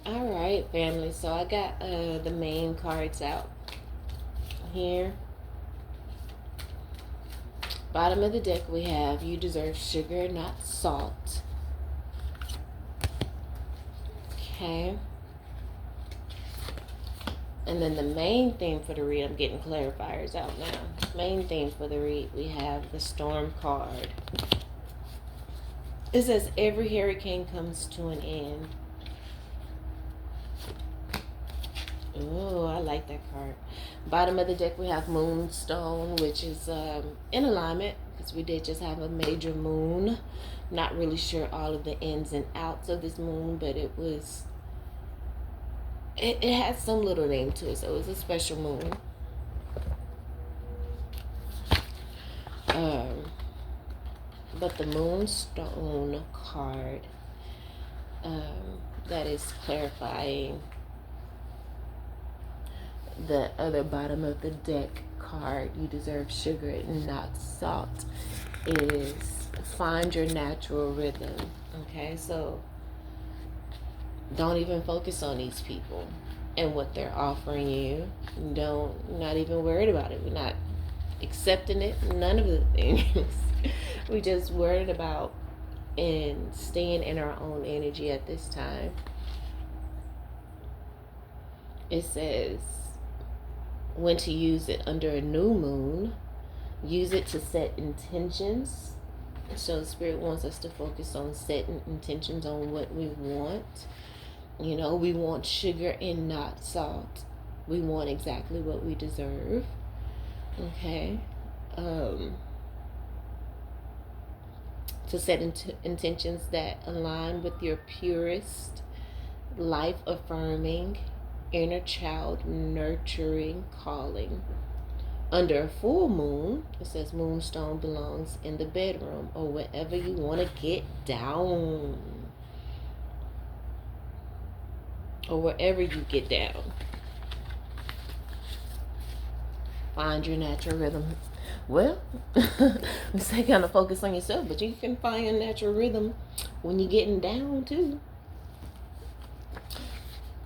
All right, family. So I got the main cards out here. Bottom of the deck we have you deserve sugar, not salt. Okay. And then the main theme for the read, I'm getting clarifiers out now. Main theme for the read, we have the storm card. It says every hurricane comes to an end. Oh, I like that card. Bottom of the deck we have moonstone, which is in alignment because we did just have a major moon. Not really sure all of the ins and outs of this moon, but it had some little name to it, so it was a special moon. Um, but the moonstone card, that is clarifying the other bottom of the deck card, you deserve sugar and not salt, is find your natural rhythm. Okay, so don't even focus on these people and what they're offering you. Not even worried about it. We're not accepting it, none of the things. We just worried about and staying in our own energy at this time. It says when to use it under a new moon. Use it to set intentions. So Spirit wants us to focus on setting intentions on what we want. You know, we want sugar and not salt. We want exactly what we deserve. Okay. To set intentions that align with your purest, life affirming, inner child nurturing calling. Under a full moon, it says moonstone belongs in the bedroom or wherever you want to get down. Or wherever you get down. Find your natural rhythm. Well, we say kind of focus on yourself, but you can find your natural rhythm when you're getting down too.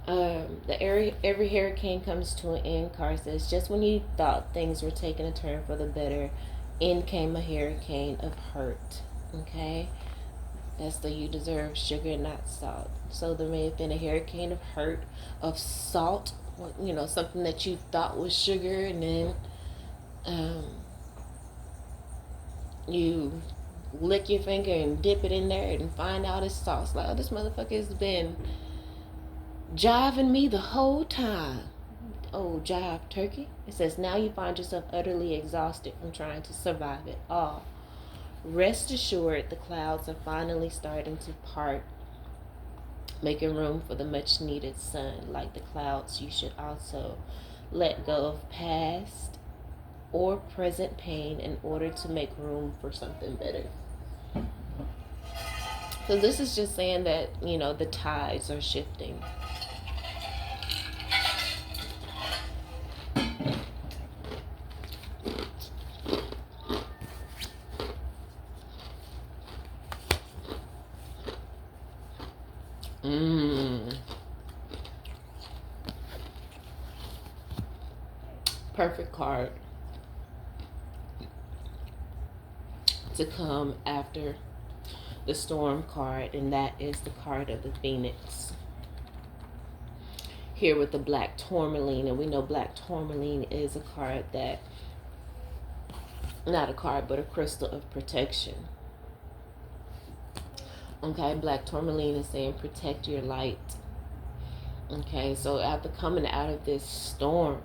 Every hurricane comes to an end card says just when you thought things were taking a turn for the better, in came a hurricane of hurt. Okay, that's the you deserve sugar, not salt. So there may have been a hurricane of hurt, of salt. You know, something that you thought was sugar, and then you lick your finger and dip it in there and find out it's salt. It's like, oh, this motherfucker has been jiving me the whole time. Oh, jive turkey. It says now you find yourself utterly exhausted from trying to survive it all. Rest assured, the clouds are finally starting to part, making room for the much needed sun. Like the clouds, you should also let go of past or present pain in order to make room for something better. So this is just saying that, you know, the tides are shifting. Perfect card to come after the storm card, and that is the card of the Phoenix. Here with the black tourmaline, and we know black tourmaline is a card that, not a card, but a crystal of protection. Okay, black tourmaline is saying protect your light. Okay, so after coming out of this storm,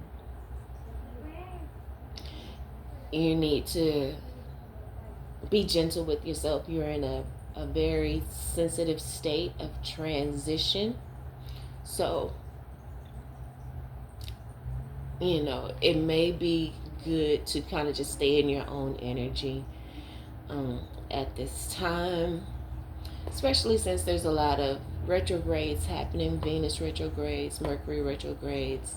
you need to be gentle with yourself. You're in a very sensitive state of transition. So, you know, it may be good to kind of just stay in your own energy at this time, especially since there's a lot of retrogrades happening. Venus retrogrades, Mercury retrogrades.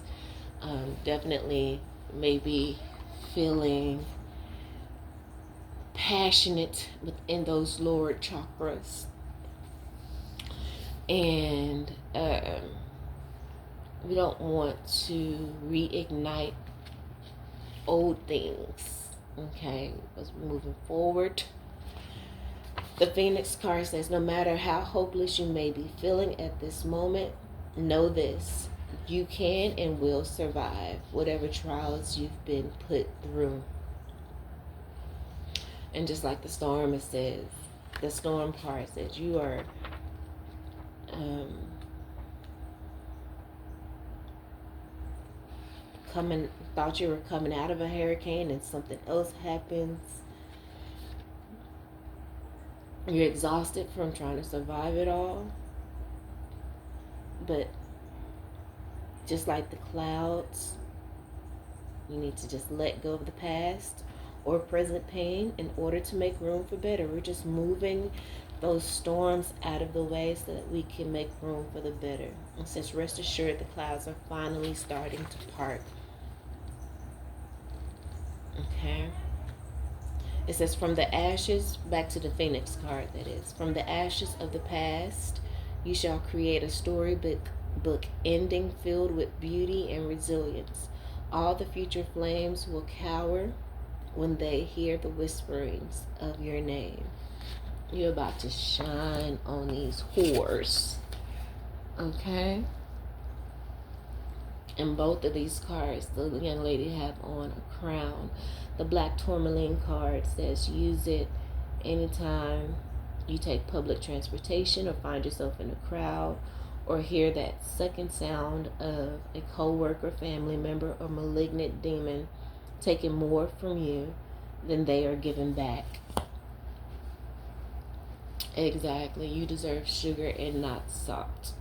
Definitely maybe feeling passionate within those lower chakras, and We don't want to reignite old things. Okay, because we're moving forward. The Phoenix card says, no matter how hopeless you may be feeling at this moment, know this: you can and will survive whatever trials you've been put through. And just like the storm, it says, the storm card says, you are thought you were coming out of a hurricane and something else happens. You're exhausted from trying to survive it all. But just like the clouds, you need to just let go of the past or present pain in order to make room for better. We're just moving those storms out of the way so that we can make room for the better. It says, rest assured, the clouds are finally starting to part. Okay. It says, from the ashes, back to the Phoenix card, that is, from the ashes of the past, you shall create a storybook ending filled with beauty and resilience. All the future flames will cower when they hear the whisperings of your name. You're about to shine on these whores. Okay? And both of these cards, the young lady have on a crown. The black tourmaline card says, use it anytime you take public transportation or find yourself in a crowd or hear that second sound of a co-worker, family member, or malignant demon taking more from you than they are giving back. Exactly. You deserve sugar and not salt.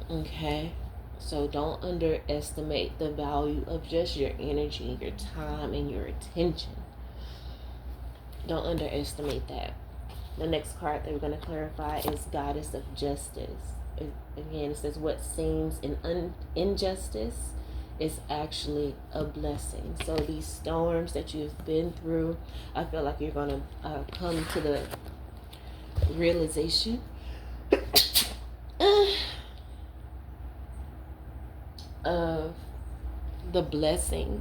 Okay? So don't underestimate the value of just your energy, your time, and your attention. Don't underestimate that. The next card that we're going to clarify is Goddess of Justice. Again, it says what seems an injustice is actually a blessing. So these storms that you've been through, I feel like you're going to come to the realization of the blessings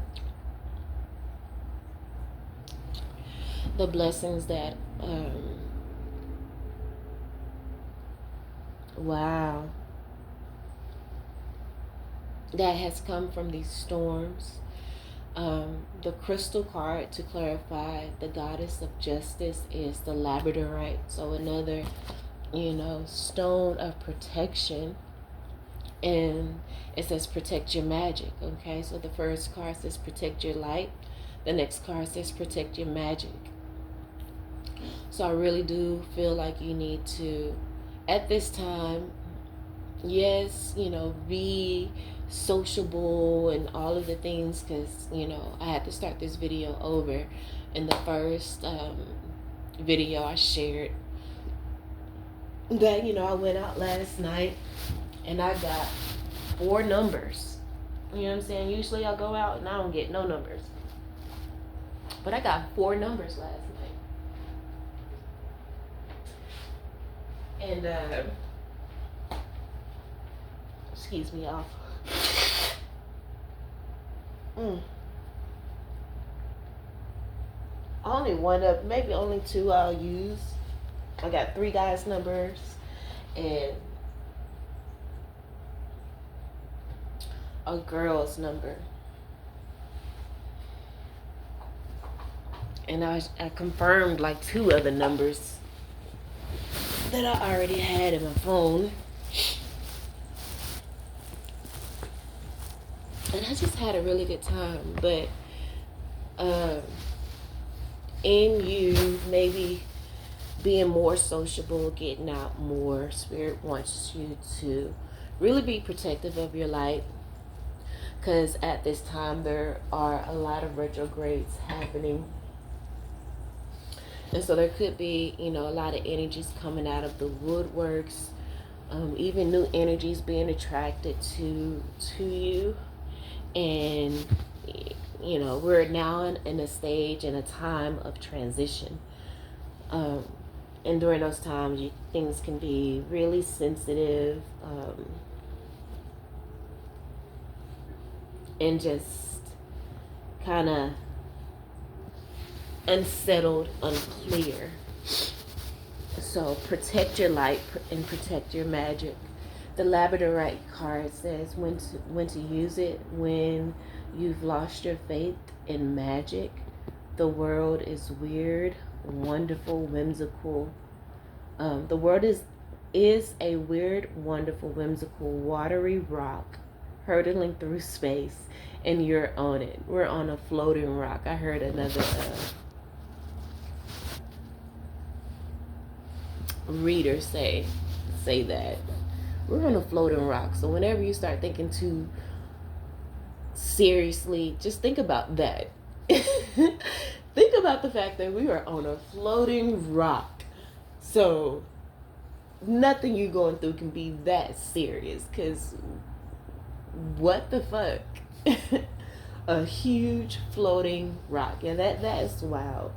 that wow, that has come from these storms. The crystal card, to clarify, the Goddess of Justice is the labradorite, so another stone of protection. And it says protect your magic. Okay, so the first card says protect your light, the next card says protect your magic. So I really do feel like you need to, at this time, yes, be sociable and all of the things, because I had to start this video over. In the first video I shared that I went out last night and I got 4 numbers. You know what I'm saying? Usually I go out and I don't get no numbers, but I got 4 numbers last night. And excuse me, y'all. Only one of, maybe only 2 I'll use. I got 3 guys' numbers and a girl's number. And I confirmed like 2 other numbers that I already had in my phone. And I just had a really good time. But in you maybe being more sociable, getting out more, Spirit wants you to really be protective of your light, because at this time there are a lot of retrogrades happening, and so there could be a lot of energies coming out of the woodworks, even new energies being attracted to you. And we're now in a stage and a time of transition, and during those times things can be really sensitive, and just kind of unsettled, unclear. So protect your light and protect your magic. The Labradorite card says when to use it when you've lost your faith in magic. The world is weird, wonderful, whimsical. The world is a weird, wonderful, whimsical, watery rock hurtling through space, and you're on it. We're on a floating rock. I heard another reader say that we're on a floating rock. So whenever you start thinking too seriously, just think about that. Think about the fact that we are on a floating rock. So nothing you're going through can be that serious, because what the fuck? A huge floating rock. Yeah, that's wild.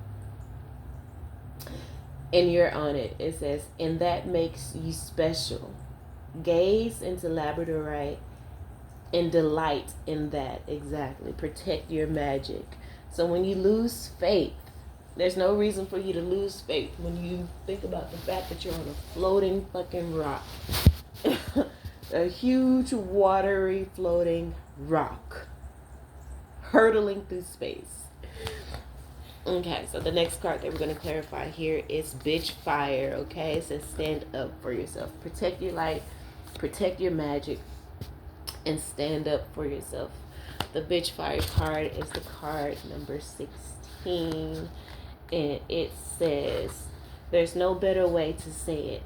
And you're on it. It says, and that makes you special. Gaze into Labradorite and delight in that. Exactly. Protect your magic. So when you lose faith, there's no reason for you to lose faith when you think about the fact that you're on a floating fucking rock. A huge, watery, floating rock hurtling through space. Okay, so the next card that we're going to clarify here is Bitch Fire, okay? It says stand up for yourself. Protect your light, protect your magic, and stand up for yourself. The Bitch Fire card is the card number 16, and it says, there's no better way to say it.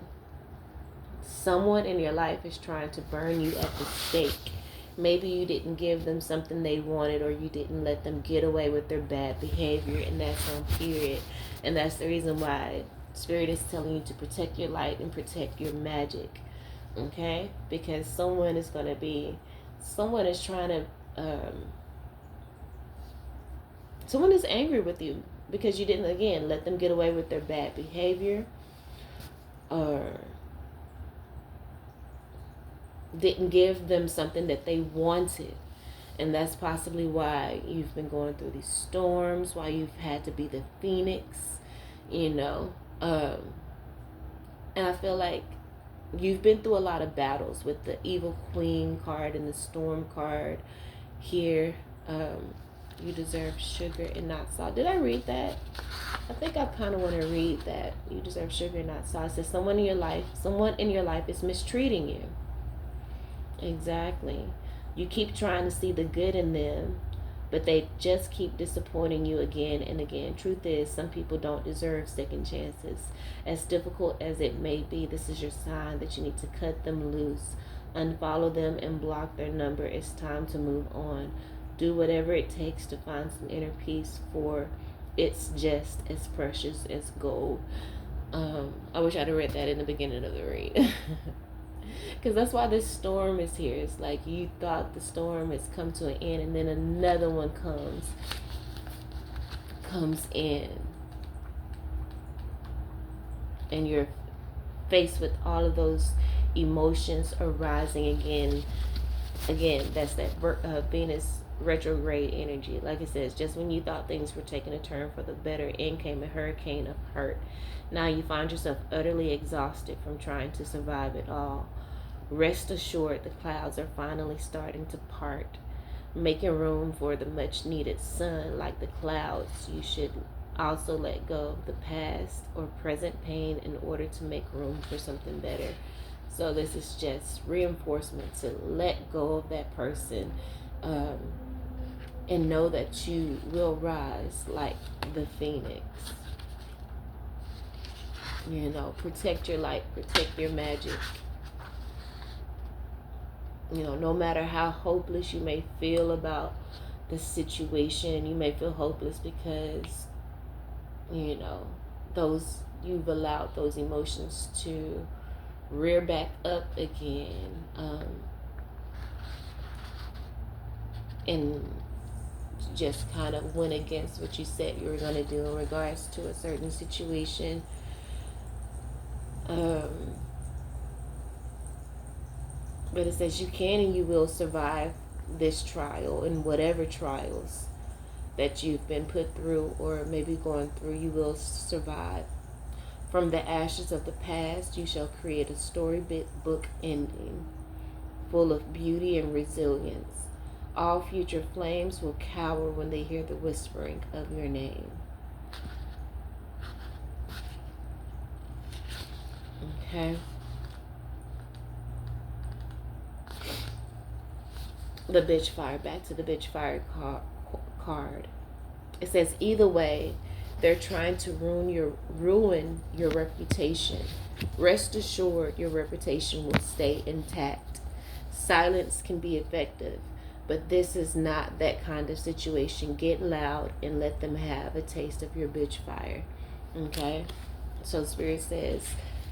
Someone in your life is trying to burn you at the stake. Maybe you didn't give them something they wanted, or you didn't let them get away with their bad behavior, and that's on period. And that's the reason why Spirit is telling you to protect your light and protect your magic, okay? Because someone is trying to, someone is angry with you because you didn't, again, let them get away with their bad behavior, or didn't give them something that they wanted. And that's possibly why you've been going through these storms, why you've had to be the phoenix, and I feel like you've been through a lot of battles with the Evil Queen card and the Storm card here. You deserve sugar and not salt. Did I read that? I think I kind of want to read that. You deserve sugar and not salt. It says someone in your life is mistreating you. Exactly. You keep trying to see the good in them, but they just keep disappointing you again and again. Truth is, some people don't deserve second chances. As difficult as it may be, this is your sign that you need to cut them loose. Unfollow them and block their number. It's time to move on. Do whatever it takes to find some inner peace, for it's just as precious as gold. I wish I'd have read that in the beginning of the read. Because that's why this storm is here. It's like you thought the storm has come to an end, and then another one comes in, and you're faced with all of those emotions arising again. That's that Venus retrograde energy. Like it says, just when you thought things were taking a turn for the better, in came a hurricane of hurt. Now you find yourself utterly exhausted from trying to survive it all. Rest assured, the clouds are finally starting to part, making room for the much needed sun. Like the clouds, you should also let go of the past or present pain in order to make room for something better. So this is just reinforcement to let go of that person, and know that you will rise like the phoenix. Protect your light, protect your magic. No matter how hopeless you may feel about the situation, you may feel hopeless because, you've allowed those emotions to rear back up again, and just kind of went against what you said you were going to do in regards to a certain situation. But it says you can and you will survive this trial, and whatever trials that you've been put through or maybe going through, you will survive. From the ashes of the past, you shall create a storybook ending full of beauty and resilience. All future flames will cower when they hear the whispering of your name. Okay. The bitch fire. Back to the bitch fire card. It says either way, they're trying to ruin your reputation. Rest assured, your reputation will stay intact. Silence can be effective, but this is not that kind of situation. Get loud and let them have a taste of your bitch fire. Okay? So Spirit says,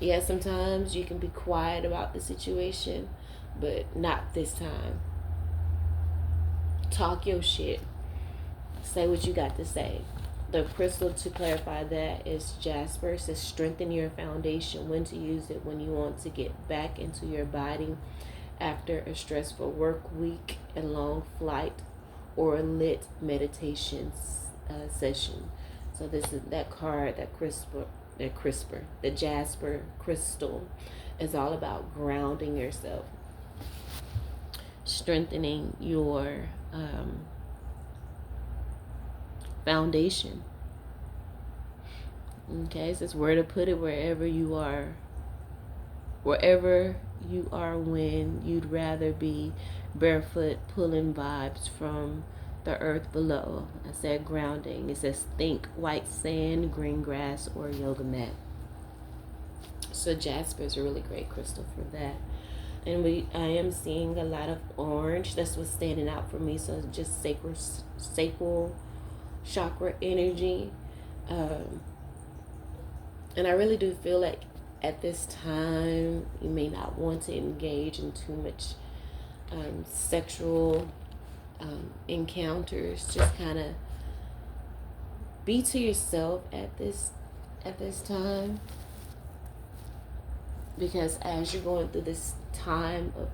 yeah, sometimes you can be quiet about the situation, but not this time. Talk your shit. Say what you got to say. The crystal to clarify that is jasper. It says strengthen your foundation. When to use it: when you want to get back into your body after a stressful work week, a long flight, or a lit meditation session. So this is that card, the jasper crystal is all about grounding yourself, strengthening your foundation. Okay, it says where to put it: wherever you are when you'd rather be barefoot, pulling vibes from the earth below. I said grounding. It says think white sand, green grass, or yoga mat. So jasper is a really great crystal for that. And I am seeing a lot of orange. That's what's standing out for me. So just sacral chakra energy. And I really do feel like at this time you may not want to engage in too much sexual encounters. Just kind of be to yourself at this time, because as you're going through this time of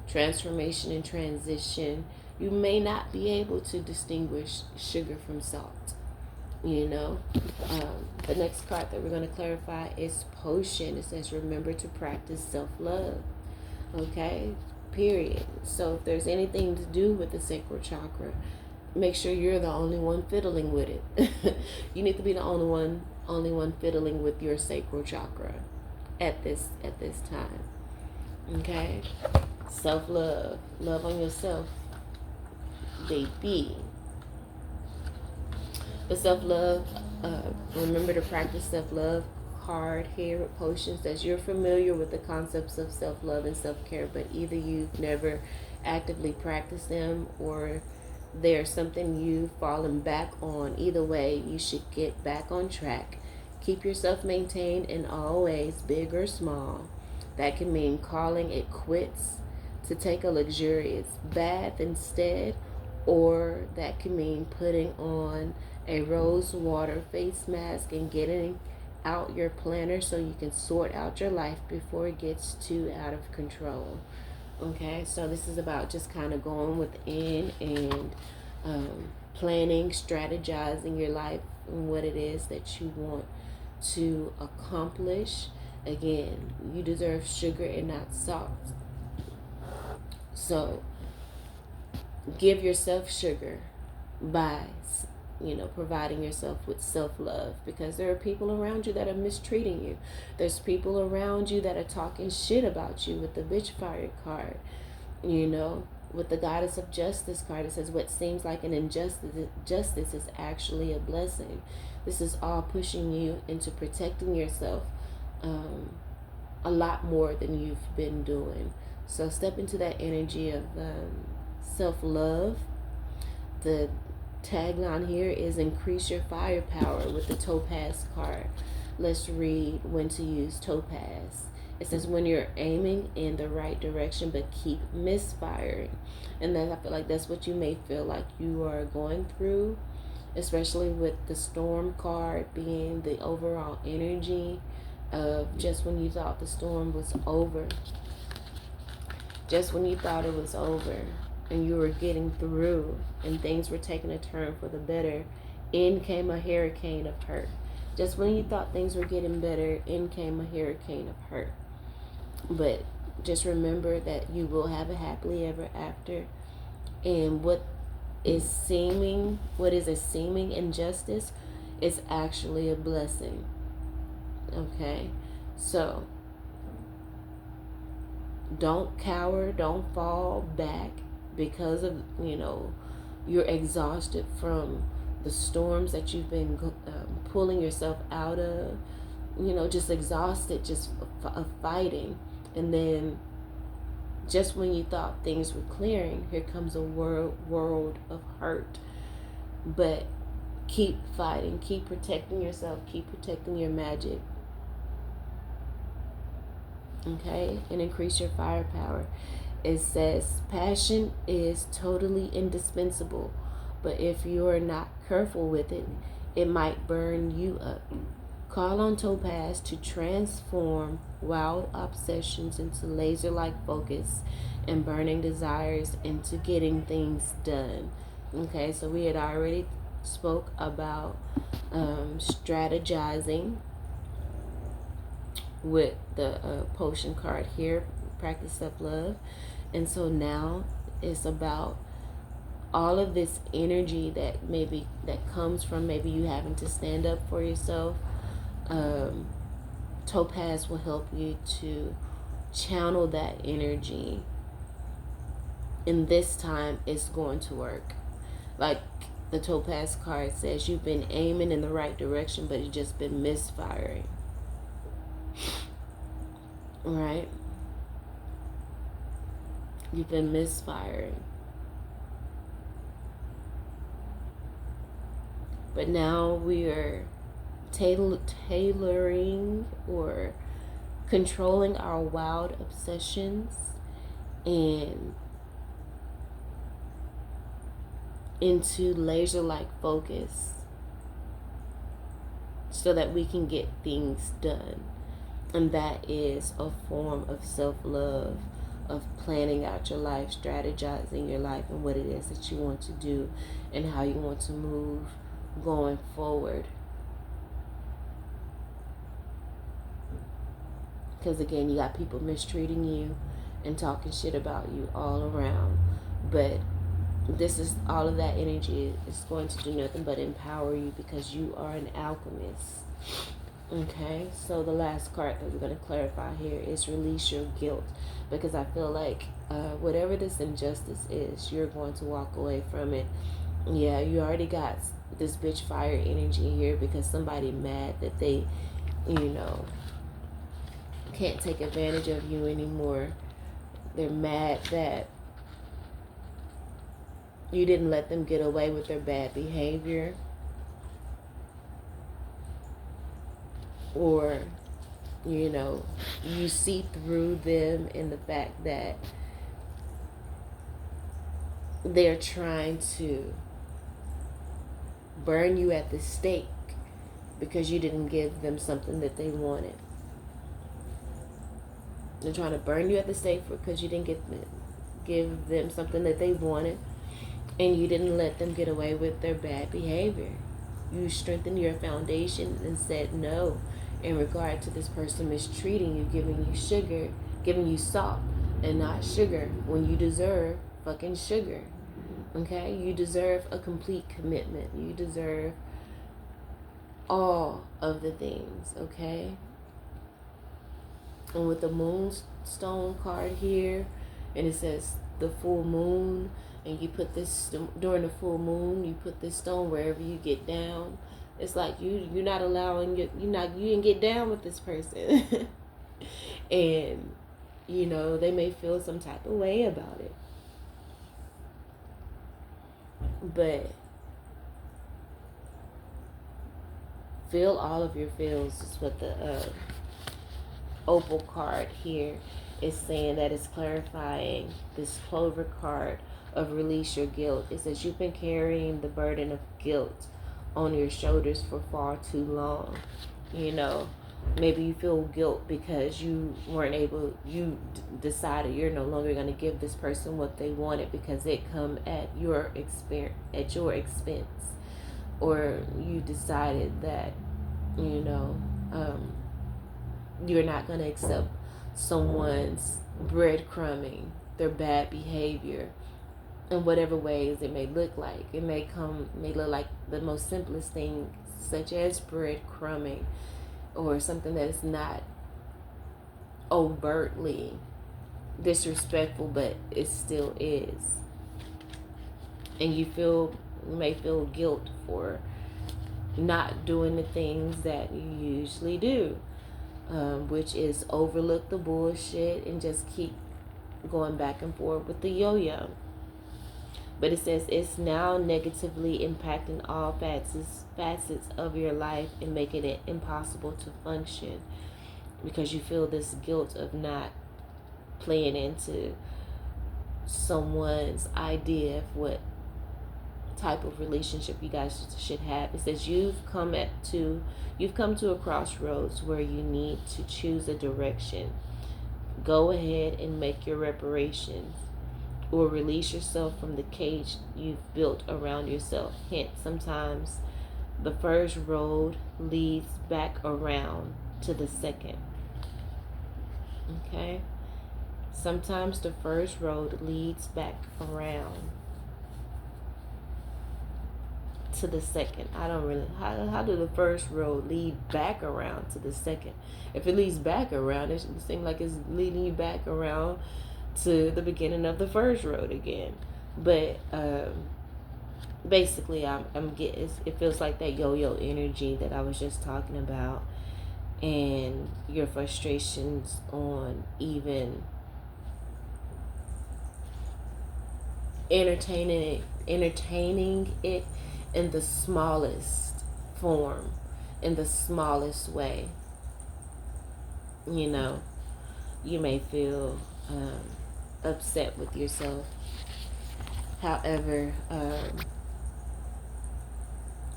transformation and transition, you may not be able to distinguish sugar from salt. You know, the next card that we're going to clarify is potion. It says remember to practice self-love. Okay, period. So if there's anything to do with the sacral chakra, make sure you're the only one fiddling with it. You need to be the only one fiddling with your sacral chakra at this time. Okay, self-love, love on yourself, baby. The self-love, remember to practice self-love card here with potions says you're familiar with the concepts of self-love and self-care, but either you've never actively practiced them or there's something you've fallen back on. Either way, you should get back on track. Keep yourself maintained in all ways, big or small. That can mean calling it quits to take a luxurious bath instead, or that can mean putting on a rose water face mask and getting out your planner so you can sort out your life before it gets too out of control. Okay, so this is about just kind of going within and planning, strategizing your life and what it is that you want to accomplish. Again, you deserve sugar and not salt. So give yourself sugar by providing yourself with self-love, because there are people around you that are mistreating you. There's people around you that are talking shit about you. With the bitch fire card, with the goddess of justice card, it says what seems like an injustice is actually a blessing. This is all pushing you into protecting yourself a lot more than you've been doing. So step into that energy of self-love. The tagline here is increase your firepower with the topaz card. Let's read when to use topaz. It says when you're aiming in the right direction but keep misfiring. And then I feel like that's what you may feel like you are going through, especially with the storm card being the overall energy of just when you thought the storm was over. Just when you thought it was over, and you were getting through and things were taking a turn for the better, in came a hurricane of hurt. Just when you thought things were getting better, in came a hurricane of hurt. But just remember that you will have a happily ever after. And what is a seeming injustice is actually a blessing. Okay? So don't cower, don't fall back because of, you're exhausted from the storms that you've been pulling yourself out of, just exhausted just of fighting. And then just when you thought things were clearing, here comes a world of hurt. But keep fighting, keep protecting yourself, keep protecting your magic. Okay? And increase your firepower. It says passion is totally indispensable, but if you are not careful with it, it might burn you up. Call on Topaz to transform wild obsessions into laser-like focus and burning desires into getting things done. Okay, so we had already spoke about strategizing with the potion card here, practice self-love. And so now it's about all of this energy that comes from maybe you having to stand up for yourself. Topaz will help you to channel that energy, and this time it's going to work. Like the Topaz card says, you've been aiming in the right direction, but you've just been misfiring. Right? You've been misfiring. But now we are tailoring or controlling our wild obsessions and into laser-like focus so that we can get things done. And that is a form of self-love, of planning out your life, strategizing your life and what it is that you want to do and how you want to move going forward. Because again, you got people mistreating you and talking shit about you all around. But this is all of that energy is going to do nothing but empower you because you are an alchemist. Okay, so the last card that we're going to clarify here is release your guilt, because I feel like whatever this injustice is, you're going to walk away from it. Yeah, you already got this bitch fire energy here because somebody mad that they, can't take advantage of you anymore. They're mad that you didn't let them get away with their bad behavior. Or, you see through them in the fact that they're trying to burn you at the stake because you didn't give them something that they wanted. They're trying to burn you at the stake because you didn't give them something that they wanted, and you didn't let them get away with their bad behavior. You strengthened your foundation and said no in regard to this person mistreating you, giving you salt and not sugar when you deserve fucking sugar. Okay? You deserve a complete commitment. You deserve all of the things, okay? And with the moonstone card here, and it says the full moon, and you put this during the full moon, you put this stone wherever you get down. It's like you're not allowing you didn't get down with this person. And they may feel some type of way about it, but feel all of your feels is what the opal card here is saying. That is clarifying this clover card of release your guilt. It says you've been carrying the burden of guilt on your shoulders for far too long. Maybe you feel guilt because you decided you're no longer going to give this person what they wanted because it come at your expense, or you decided that, you know, you're not going to accept someone's breadcrumbing, their bad behavior, in whatever ways it may look like. It may look like the most simplest thing, such as breadcrumbing, or something that is not overtly disrespectful, but it still is. And you may feel guilt for not doing the things that you usually do, which is overlook the bullshit and just keep going back and forth with the yo-yo. But it says it's now negatively impacting all facets of your life and making it impossible to function, because you feel this guilt of not playing into someone's idea of what type of relationship you guys should have. It says you've come to a crossroads where you need to choose a direction. Go ahead and make your reparations, or release yourself from the cage you've built around yourself. Hint, sometimes the first road leads back around to the second. Okay? Sometimes the first road leads back around to the second. I don't really, how do the first road lead back around to the second? If it leads back around, it should seem like it's leading you back around to the beginning of the first road again. But basically, I'm getting, it feels like that yo-yo energy that I was just talking about, and your frustrations on even entertaining it in the smallest form, in the smallest way. You know, you may feel upset with yourself. However,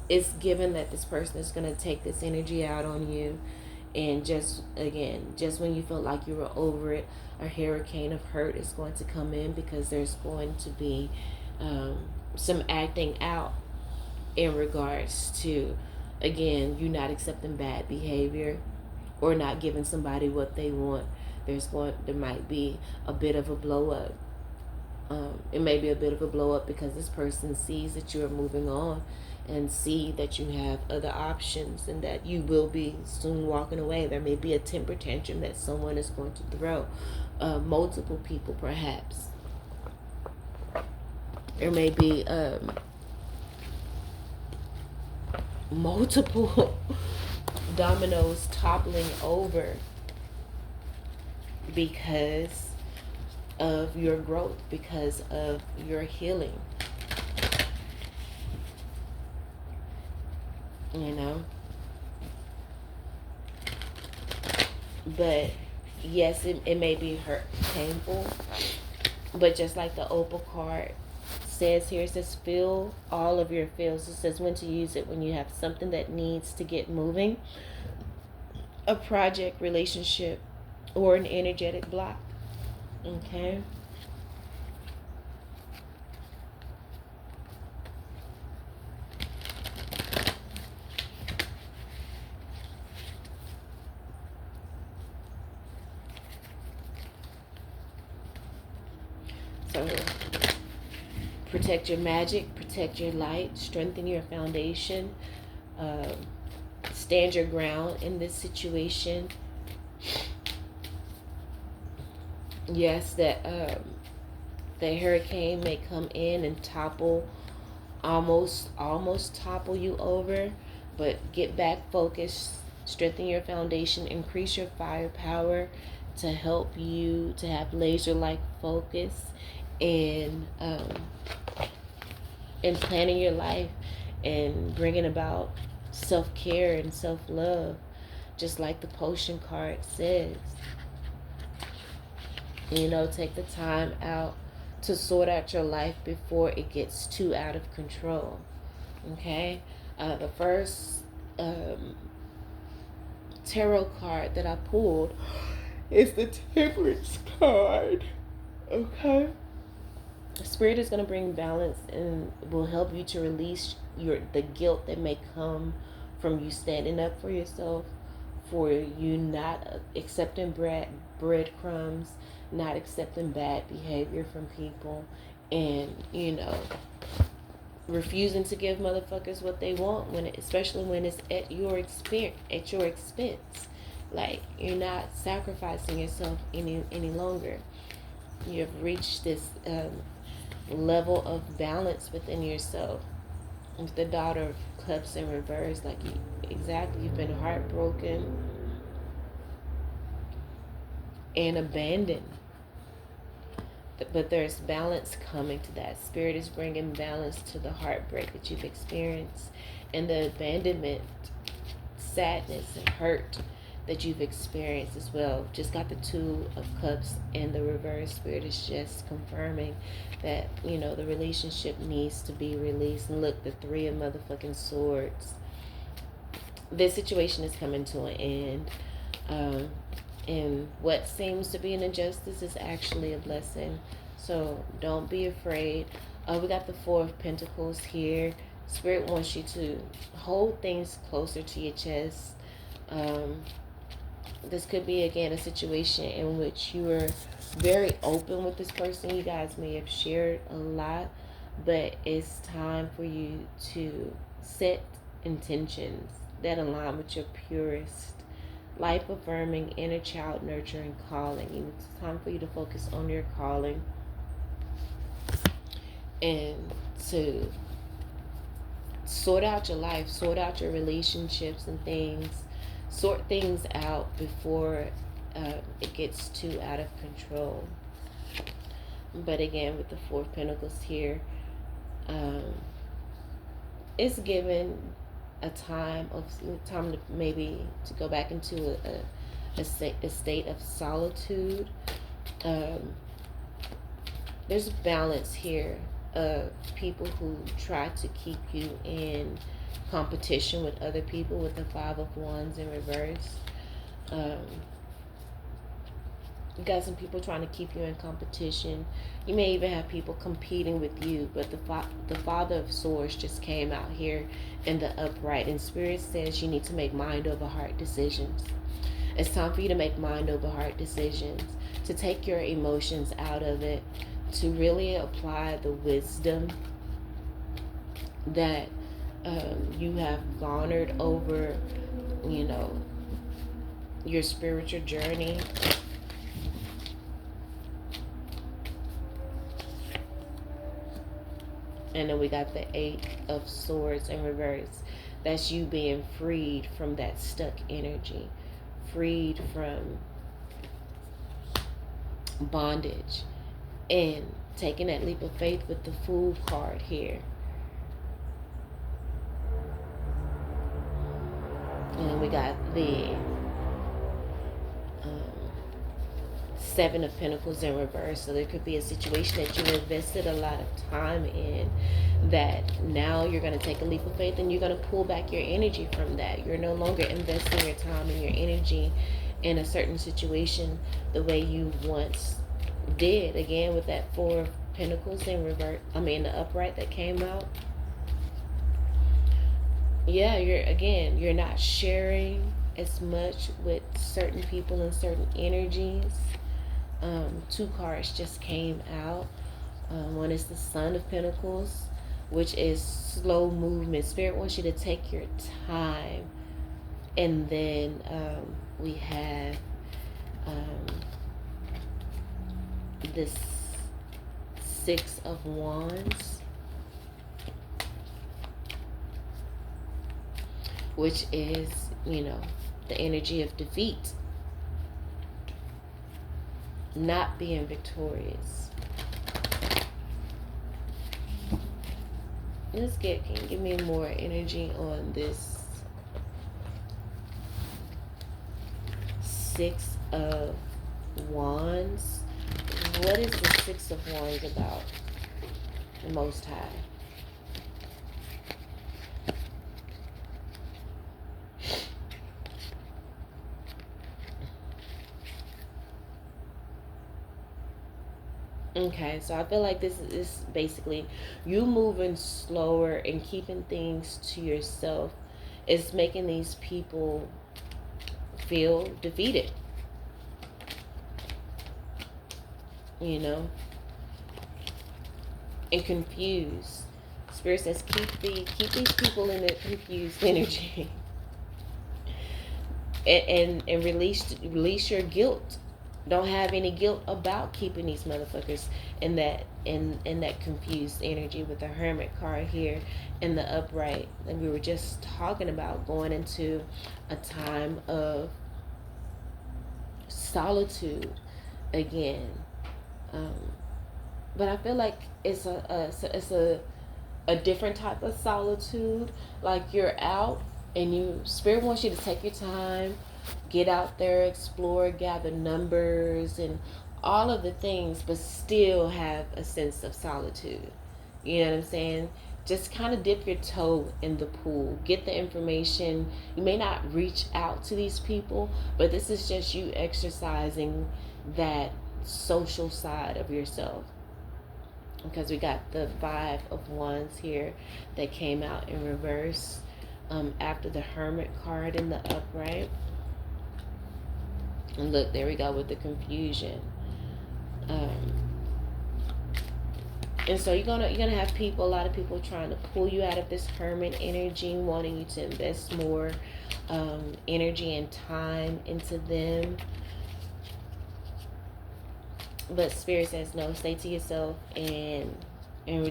it's given that this person is going to take this energy out on you. And just when you felt like you were over it, a hurricane of hurt is going to come in, because there's going to be some acting out in regards to, again, you not accepting bad behavior or not giving somebody what they want. There might be a bit of a blow up. It may be a bit of a blow up because this person sees that you are moving on and see that you have other options and that you will be soon walking away. There may be a temper tantrum that someone is going to throw. Multiple people, perhaps. There may be multiple dominoes toppling over because of your growth, because of your healing. You know? But yes, it may be painful, but just like the Opal card says here, it says feel all of your feels. It says when to use it: when you have something that needs to get moving, a project, relationship, or an energetic block. Okay? So protect your magic, protect your light, strengthen your foundation, stand your ground in this situation. Yes, that the hurricane may come in and topple, almost topple you over, but get back focused, strengthen your foundation, increase your firepower to help you to have laser-like focus in planning your life and bringing about self-care and self-love, just like the potion card says. You know, take the time out to sort out your life before it gets too out of control. Okay? The first tarot card that I pulled is the Temperance card. Okay. Spirit is going to bring balance and will help you to release the guilt that may come from you standing up for yourself, for you not accepting breadcrumbs, not accepting bad behavior from people, and refusing to give motherfuckers what they want, especially when it's at your expense. Like, you're not sacrificing yourself any longer. You have reached this level of balance within yourself. With the Daughter of Cups in reverse, like, you've been heartbroken and abandoned, but there's balance coming to that. Spirit is bringing balance to the heartbreak that you've experienced and the abandonment, sadness, and hurt that you've experienced as well. Just got the Two of Cups in the reverse. Spirit is just confirming that, the relationship needs to be released. And look, the Three of motherfucking Swords. This situation is coming to an end. And what seems to be an injustice is actually a blessing. So don't be afraid. We got the Four of Pentacles here. Spirit wants you to hold things closer to your chest. This could be, again, a situation in which you are very open with this person. You guys may have shared a lot, but it's time for you to set intentions that align with your purest, life-affirming, inner child nurturing calling. It's time for you to focus on your calling and to sort out your life, sort out your relationships and things. Sort things out before it gets too out of control. But again, with the Four of Pentacles here, it's given a time to maybe to go back into a state of solitude. There's balance here of people who try to keep you in competition with other people, with the Five of Wands in reverse. You got some people trying to keep you in competition. You may even have people competing with you, but the Father of Swords just came out here in the upright, and Spirit says you need to make mind over heart decisions. It's time for you to make mind over heart decisions, to take your emotions out of it, to really apply the wisdom that you have garnered over, your spiritual journey. And then we got the Eight of Swords in reverse. That's you being freed from that stuck energy, freed from bondage, and taking that leap of faith with the Fool card here. And then we got the Seven of Pentacles in reverse. So there could be a situation that you invested a lot of time in, that now you're going to take a leap of faith and you're going to pull back your energy from that. You're no longer investing your time and your energy in a certain situation the way you once did. Again, with that Four of Pentacles in reverse, the upright that came out. Yeah, you're not sharing as much with certain people and certain energies. Two cards just came out. One is the Sun of Pentacles, which is slow movement. Spirit wants you to take your time. And then we have this Six of Wands, which is, the energy of defeat, not being victorious. Can you give me more energy on this Six of Wands? What is the Six of Wands about? The Most High. Okay, so I feel like this is basically you moving slower and keeping things to yourself is making these people feel defeated, you know, and confused. Spirit says keep these people in the confused energy, and release your guilt. Don't have any guilt about keeping these motherfuckers in that confused energy with the Hermit card here in the upright. And we were just talking about going into a time of solitude again. Um, but I feel like it's a different type of solitude. Like you're out and spirit wants you to take your time, get out there, explore, gather numbers and all of the things, but still have a sense of solitude. You know what I'm saying? Just kind of dip your toe in the pool, get the information. You may not reach out to these people, but this is just you exercising that social side of yourself, because we got the 5 of Wands here that came out in reverse after the Hermit card in the upright. And look, there we go with the confusion. And so you're gonna have a lot of people trying to pull you out of this Hermit energy, wanting you to invest more energy and time into them. But Spirit says no, stay to yourself and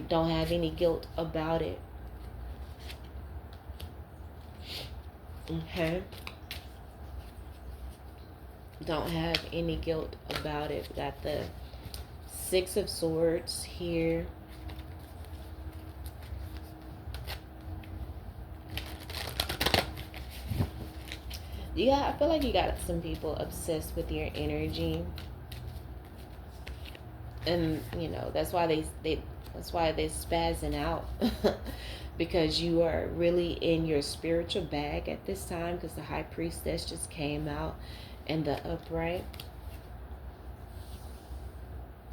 don't have any guilt about it. Okay? Don't have any guilt about it. We got the 6 of Swords here. I feel like you got some people obsessed with your energy. And you know that's why they're spazzing out because you are really in your spiritual bag at this time, because the High Priestess just came out in the upright.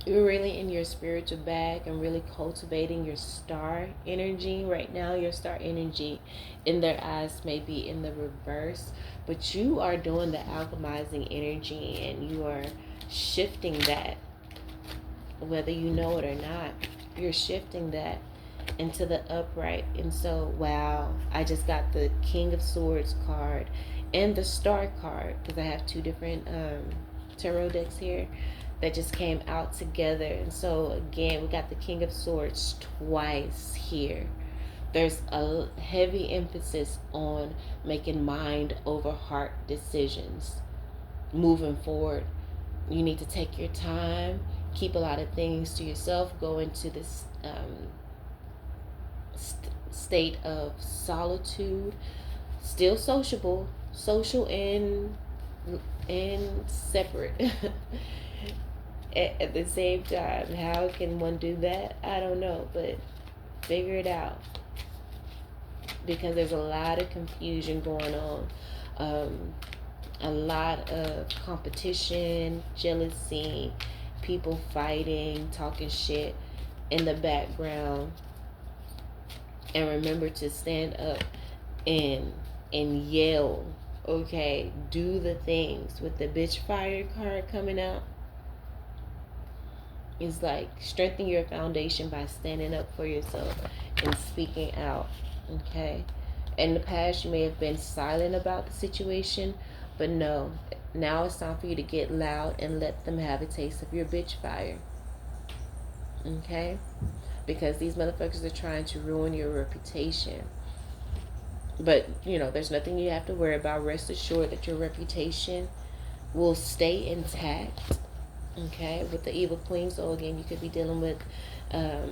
You're really in your spiritual bag and really cultivating your star energy right now. Your star energy in their eyes may be in the reverse, but you are doing the alchemizing energy and you are shifting that. Whether you know it or not, you're shifting that into the upright. And so, wow, I just got the King of Swords card and the Star card, because I have 2 different tarot decks here that just came out together. And so again, we got the King of Swords twice here. There's a heavy emphasis on making mind over heart decisions moving forward. You need to take your time, keep a lot of things to yourself, go into this state of solitude, still social and separate at the same time. How can one do that? I don't know, but figure it out, because there's a lot of confusion going on. A lot of competition, jealousy, people fighting, talking shit in the background. And remember to stand up and yell, okay? Do the things. With the bitch fire card coming out, it's like strengthen your foundation by standing up for yourself and speaking out, okay? In the past, you may have been silent about the situation, but no, now it's time for you to get loud and let them have a taste of your bitch fire, okay? Because these motherfuckers are trying to ruin your reputation. But, you know, there's nothing you have to worry about. Rest assured that your reputation will stay intact, okay? With the Evil Queen, so again, you could be dealing with a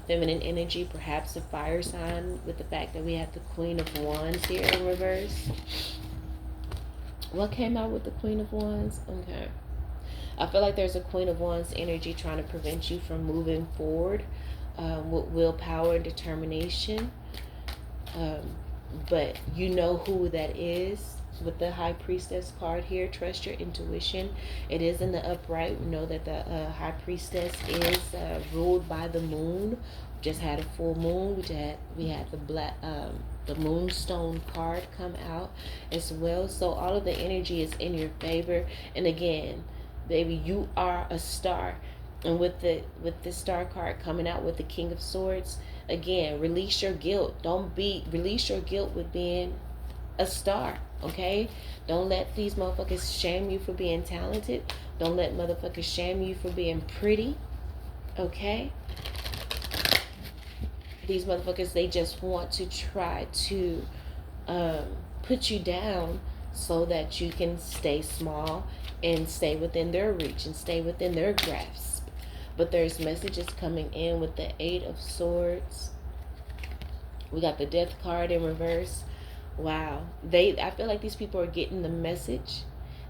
feminine energy, perhaps a fire sign, with the fact that we have the Queen of Wands here in reverse. What came out with the Queen of Wands? Okay. I feel like there's a Queen of Wands energy trying to prevent you from moving forward with willpower and determination. But you know who that is. With the High Priestess card here, trust your intuition. It is in the upright. We know that the High Priestess is ruled by the moon. Just had a full moon. We had the Moonstone card come out as well. So all of the energy is in your favor. And again, baby, you are a star. And with the star card coming out with the King of Swords, again, release your guilt. Release your guilt with being a star. Okay, don't let these motherfuckers shame you for being talented. Don't let motherfuckers shame you for being pretty. Okay, these motherfuckers, they just want to try to put you down so that you can stay small and stay within their reach and stay within their grasp. But there's messages coming in with the Eight of Swords. We got the Death card in reverse. Wow. I feel like these people are getting the message.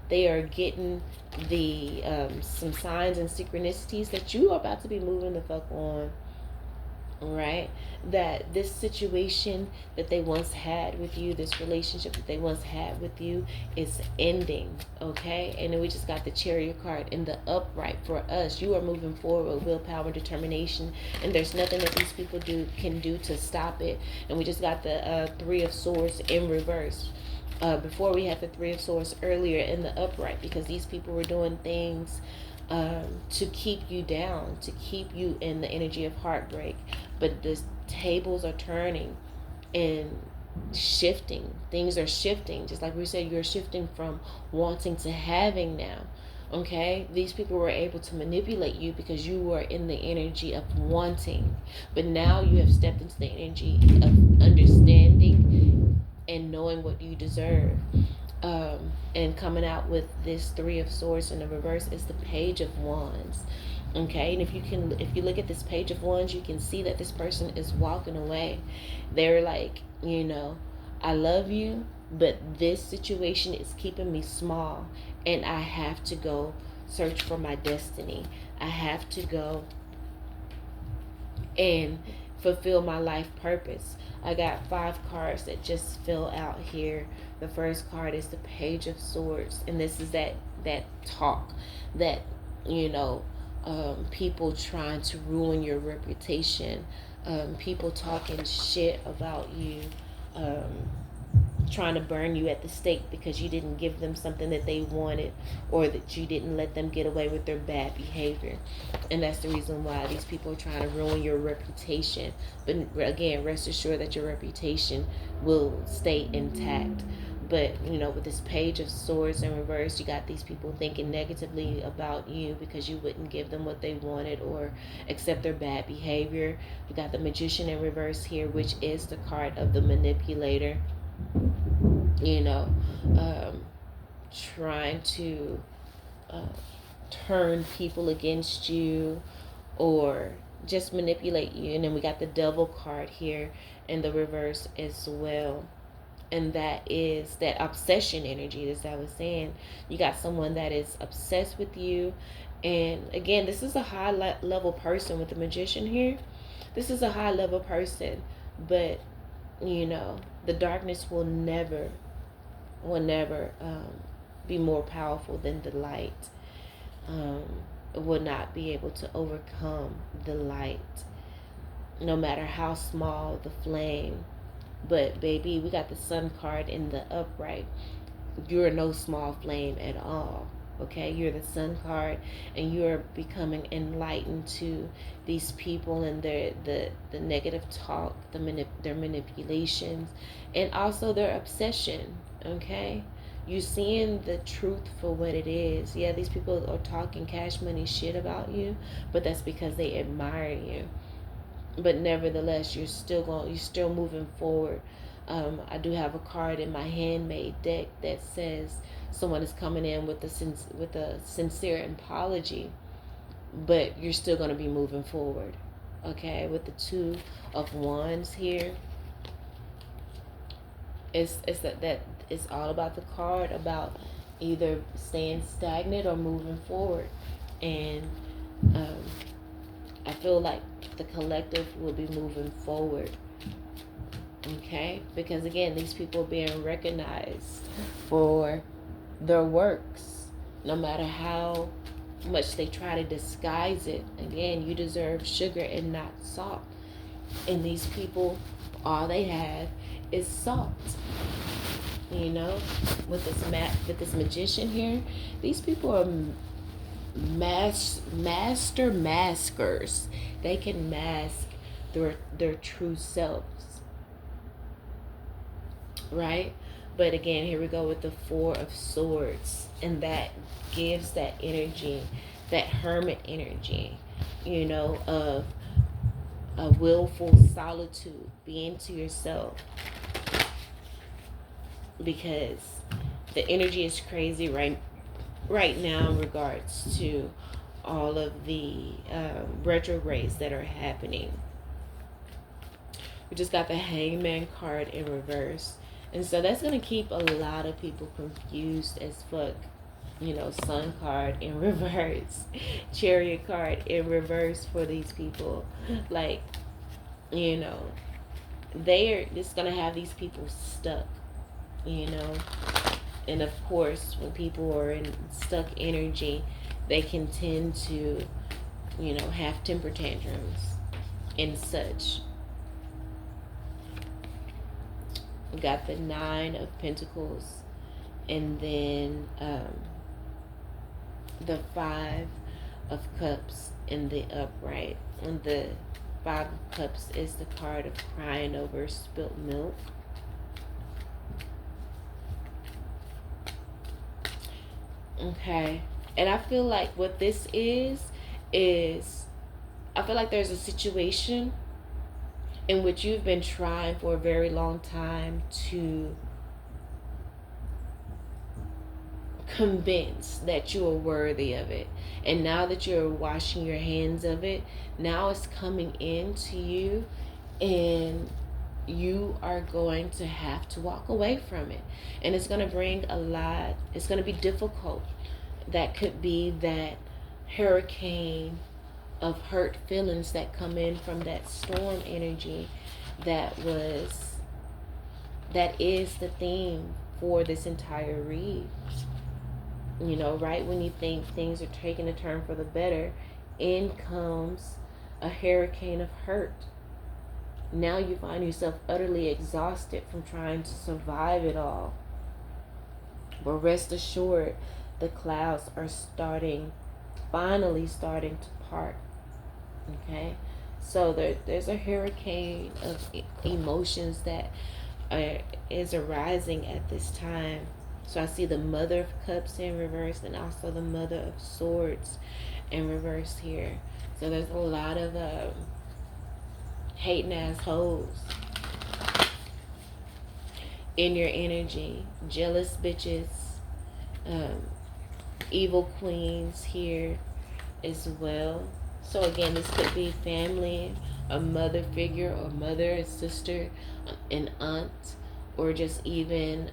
They are getting the some signs and synchronicities that you are about to be moving the fuck on. Right? That this situation that they once had with you, this relationship that they once had with you, is ending. Okay? And then we just got the Chariot card in the upright for us. You are moving forward with willpower, determination, and there's nothing that these people can do to stop it. And we just got the Three of Swords in reverse. Before we had the Three of Swords earlier in the upright, because these people were doing things to keep you down, to keep you in the energy of heartbreak. But the tables are turning and shifting. Things are shifting. Just like we said, you're shifting from wanting to having now. Okay? These people were able to manipulate you because you were in the energy of wanting. But now you have stepped into the energy of understanding and knowing what you deserve. And coming out with this Three of Swords in the reverse is the Page of Wands. Okay, and if you look at this Page of Wands, you can see that this person is walking away. They're like, I love you, but this situation is keeping me small, and I have to go search for my destiny. I have to go and fulfill my life purpose. I got 5 cards that just fill out here. The first card is the Page of Swords, and this is that talk that people trying to ruin your reputation, people talking shit about you, trying to burn you at the stake because you didn't give them something that they wanted, or that you didn't let them get away with their bad behavior. And that's the reason why these people are trying to ruin your reputation. But again, rest assured that your reputation will stay intact. But with this Page of Swords in reverse, you got these people thinking negatively about you because you wouldn't give them what they wanted or accept their bad behavior. You got the Magician in reverse here, which is the card of the manipulator. Trying to turn people against you or just manipulate you. And then we got the Devil card here in the reverse as well. And that is that obsession energy, as I was saying. You got someone that is obsessed with you. And again, this is a high level person with the Magician here. This is a high level person. But, the darkness will never be more powerful than the light. It will not be able to overcome the light, no matter how small the flame. But baby, we got the Sun card in the upright. You're no small flame at all. Okay, you're the Sun card, and you're becoming enlightened to these people and the negative talk, their manipulations, and also their obsession. Okay, you're seeing the truth for what it is. Yeah, these people are talking cash money shit about you, but that's because they admire you. But nevertheless, you're still moving forward. I do have a card in my handmade deck that says someone is coming in with a sincere apology, but you're still going to be moving forward. Okay, with the Two of Wands here, it's that it's all about the card about either staying stagnant or moving forward. And I feel like the collective will be moving forward. Okay? Because again, these people are being recognized for their works, no matter how much they try to disguise it. Again, you deserve sugar and not salt. And these people, all they have is salt. You know, with this magician here, these people are master maskers. They can mask their true selves, right? But again, here we go with the Four of Swords, and that gives that energy, that hermit energy, you know, of a willful solitude, being to yourself, because the energy is crazy right now in regards to all of the retrogrades that are happening. We just got the Hangman card in reverse. And so that's going to keep a lot of people confused as fuck. You know, Sun card in reverse, Chariot card in reverse for these people. Like, you know, they're just going to have these people stuck, you know. And of course, when people are in stuck energy, they can tend to, you know, have temper tantrums and such. We got the Nine of Pentacles, and then the Five of Cups in the upright. And the Five of Cups is the card of crying over spilt milk. Okay. And I feel like what this is I feel like there's a situation in which you've been trying for a very long time to convince that you are worthy of it. And now that you're washing your hands of it, now it's coming into you, and you are going to have to walk away from it. And it's going to bring a lot, it's going to be difficult. That could be that hurricane of hurt feelings that come in from that storm energy that is the theme for this entire read. You know, right when you think things are taking a turn for the better, in comes a hurricane of hurt. Now you find yourself utterly exhausted from trying to survive it all. But rest assured, the clouds are finally starting to part. Okay? So there's a hurricane of emotions that is arising at this time. So I see the Mother of Cups in reverse, and also the Mother of Swords in reverse here. So there's a lot of hating ass hoes in your energy. Jealous bitches. Evil queens here as well. So again, this could be family, a mother figure, or mother, a sister, an aunt, or just even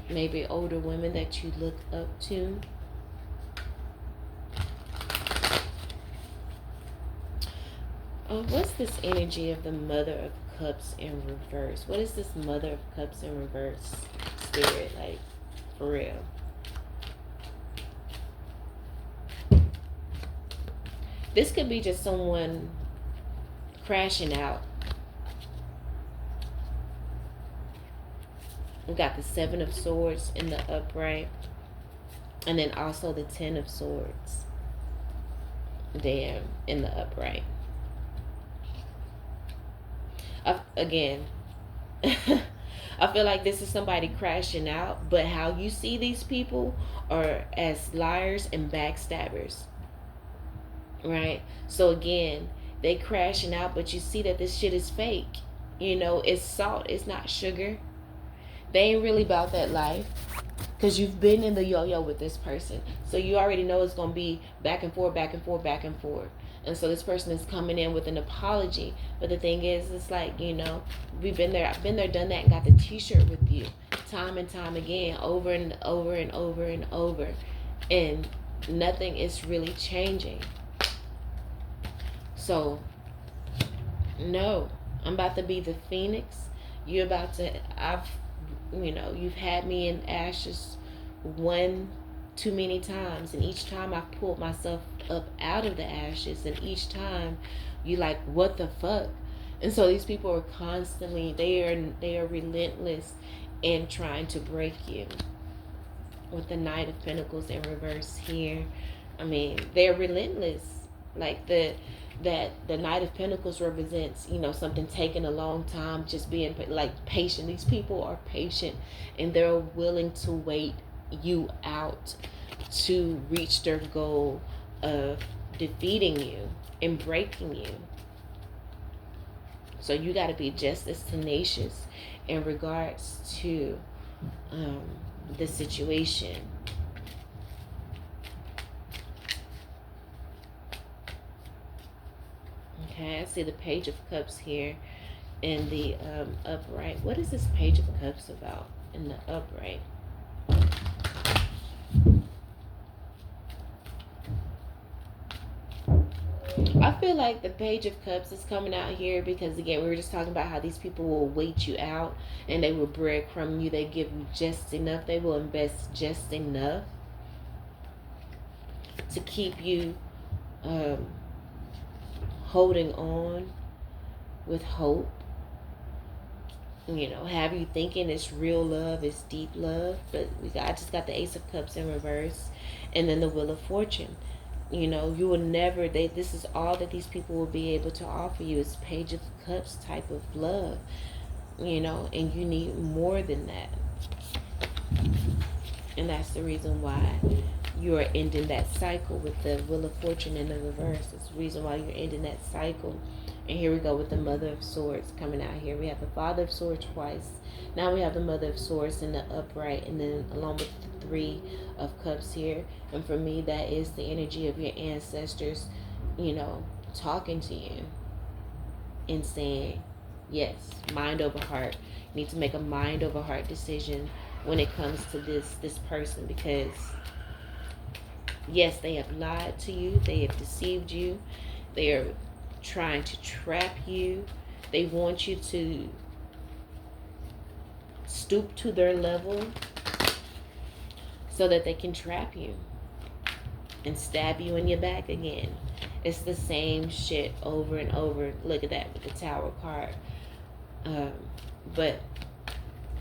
maybe older women that you look up to. What's this energy of the Mother of Cups in reverse? What is this Mother of Cups in reverse spirit like, for real? This could be just someone crashing out. We got the Seven of Swords in the upright, and then also the Ten of Swords there in the upright. Again, I feel like this is somebody crashing out, but how you see these people are as liars and backstabbers. Right? So again, they crashing out, but you see that this shit is fake. You know, it's salt, it's not sugar. They ain't really about that life, because you've been in the yo-yo with this person. So you already know it's going to be back and forth, back and forth, back and forth. And so this person is coming in with an apology. But the thing is, it's like, you know, we've been there, I've been there, done that, and got the t-shirt with you time and time again, over and over and over and over. And nothing is really changing. So, no, I'm about to be the phoenix. You're about to, you've had me in ashes one too many times, and each time I've pulled myself up out of the ashes, and each time you like, what the fuck? And so these people are constantly, they are relentless in trying to break you. With the Knight of Pentacles in reverse here, I mean, they're relentless. Like the Knight of Pentacles represents, something taking a long time, just being like patient. These people are patient, and they're willing to wait you out to reach their goal of defeating you and breaking you. So you got to be just as tenacious in regards to the situation. Okay, I see the Page of Cups here in the upright. What is this Page of Cups about in the upright? I feel like the Page of Cups is coming out here because, again, we were just talking about how these people will wait you out and they will breadcrumb you. They give you just enough. They will invest just enough to keep you holding on with hope. Have you thinking it's real love, it's deep love. But I just got the Ace of Cups in reverse, and then the Wheel of Fortune. You will never, this is all that these people will be able to offer you is Page of Cups type of love, and you need more than that. And that's the reason why you are ending that cycle with the Wheel of Fortune in the reverse. It's the reason why you're ending that cycle. And here we go with the Mother of Swords coming out here. We have the Father of Swords twice. Now we have the Mother of Swords in the upright, and then along with the Three of Cups here. And for me, that is the energy of your ancestors, talking to you and saying, yes, mind over heart. You need to make a mind over heart decision when it comes to this person, because yes, they have lied to you, they have deceived you, they are trying to trap you, they want you to stoop to their level so that they can trap you and stab you in your back again. It's the same shit over and over. Look at that with the Tower card. But